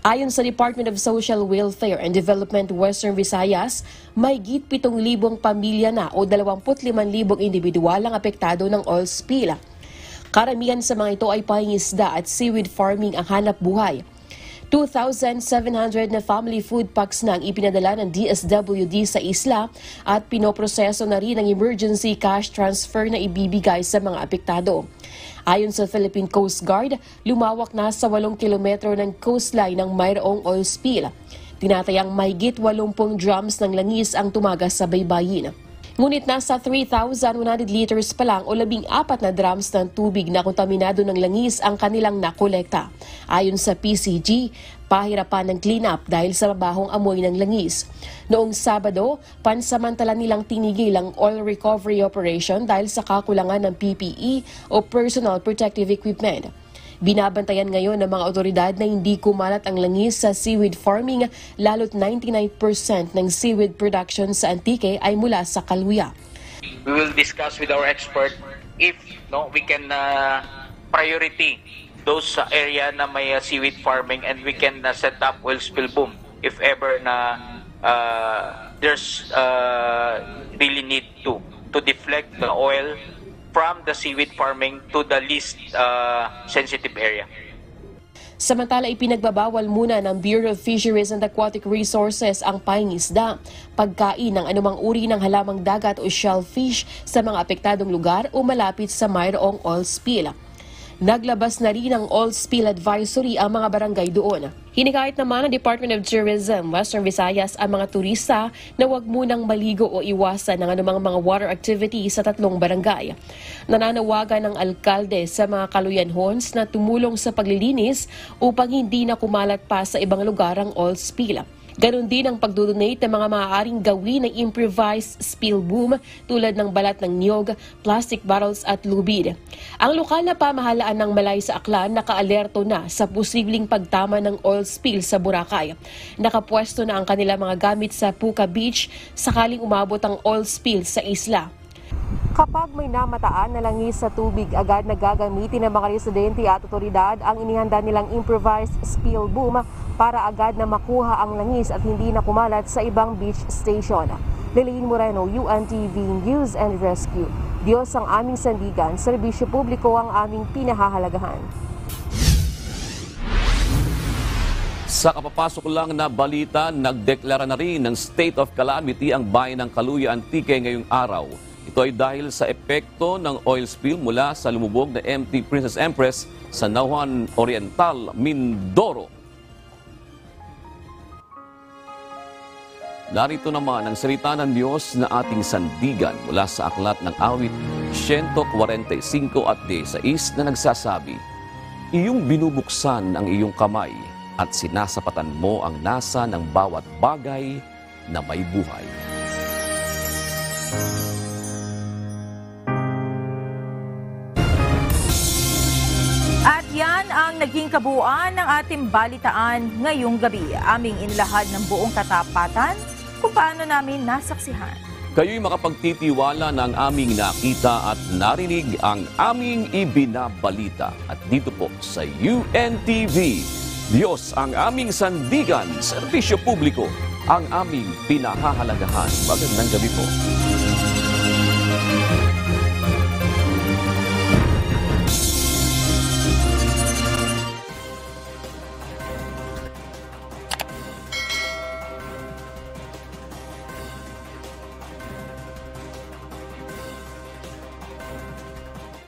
Ayon sa Department of Social Welfare and Development Western Visayas, may higit 7,000 pamilya na o 25,000 individual ang apektado ng oil spill. Karamihan sa mga ito ay pangingisda at seaweed farming ang hanap buhay. 2,700 na family food packs na ang ipinadala ng DSWD sa isla at pinoproseso na rin ang emergency cash transfer na ibibigay sa mga apektado. Ayon sa Philippine Coast Guard, lumawak na sa 8 kilometro ng coastline ng mayroong oil spill. Tinatayang mahigit 80 drums ng langis ang tumagas sa baybayin. Ngunit nasa 3,100 liters pa lang o 14 na drums ng tubig na kontaminado ng langis ang kanilang nakolekta. Ayon sa PCG, pahirapan ng cleanup dahil sa mabahong amoy ng langis. Noong Sabado, pansamantala nilang tinigil ang oil recovery operation dahil sa kakulangan ng PPE o Personal Protective Equipment. Binabantayan ngayon ng mga otoridad na hindi kumalat ang langis sa seaweed farming, lalo't 99% ng seaweed production sa Antique ay mula sa Caluya. We will discuss with our expert if we can priority those area na may seaweed farming and we can set up oil spill boom if ever na there's really need to deflect the oil from the seaweed farming to the least sensitive area. Samantala, ipinagbabawal muna ng Bureau of Fisheries and Aquatic Resources ang pangingisda, pagkain ng anumang uri ng halamang dagat o shellfish sa mga apektadong lugar o malapit sa mayroong oil spill. Naglabas na rin ng oil spill advisory ang mga barangay doon. Hinikayat naman ng Department of Tourism, Western Visayas ang mga turista na huwag munang maligo o iwasan ng anumang mga water activity sa 3 barangay. Nananawagan ng alkalde sa mga kaluyanhons na tumulong sa paglilinis upang hindi na kumalat pa sa ibang lugar ang oil spill. Ganon din ang pagdodonate ng mga maaaring gawin ng improvised spill boom tulad ng balat ng niyog, plastic bottles at lubid. Ang lokal na pamahalaan ng Malay sa Aklan nakaalerto na sa posibleng pagtama ng oil spill sa Boracay. Nakapwesto na ang kanilang mga gamit sa Puka Beach sakaling umabot ang oil spill sa isla. Kapag may namataan na langis sa tubig, agad na gagamitin ng mga residente at otoridad ang inihanda nilang improvised spill boom para agad na makuha ang langis at hindi na kumalat sa ibang beach station. Lilin Moreno, UNTV News and Rescue. Diyos ang aming sandigan, serbisyo publiko ang aming pinahahalagahan. Sa kapapasok lang na balita, nagdeklara na rin ng state of calamity ang bayan ng Caluya, Antique ngayong araw. Ito ay dahil sa epekto ng oil spill mula sa lumubog na MT Princess Empress sa Nauhan Oriental, Mindoro. Narito naman ang salita ng Diyos na ating sandigan mula sa aklat ng awit 145 at 16 na nagsasabi, "Iyong binubuksan ang iyong kamay at sinasapatan mo ang nasa ng bawat bagay na may buhay." At yan ang naging kabuuan ng ating balitaan ngayong gabi. Aming inilahad ng buong katapatan kung paano namin nasaksihan. Kayo'y makapagtitiwala ng aming nakita at narinig ang aming ibinabalita. At dito po sa UNTV, Diyos ang aming sandigan, serbisyo publiko, ang aming pinahahalagahan. Magandang gabi po.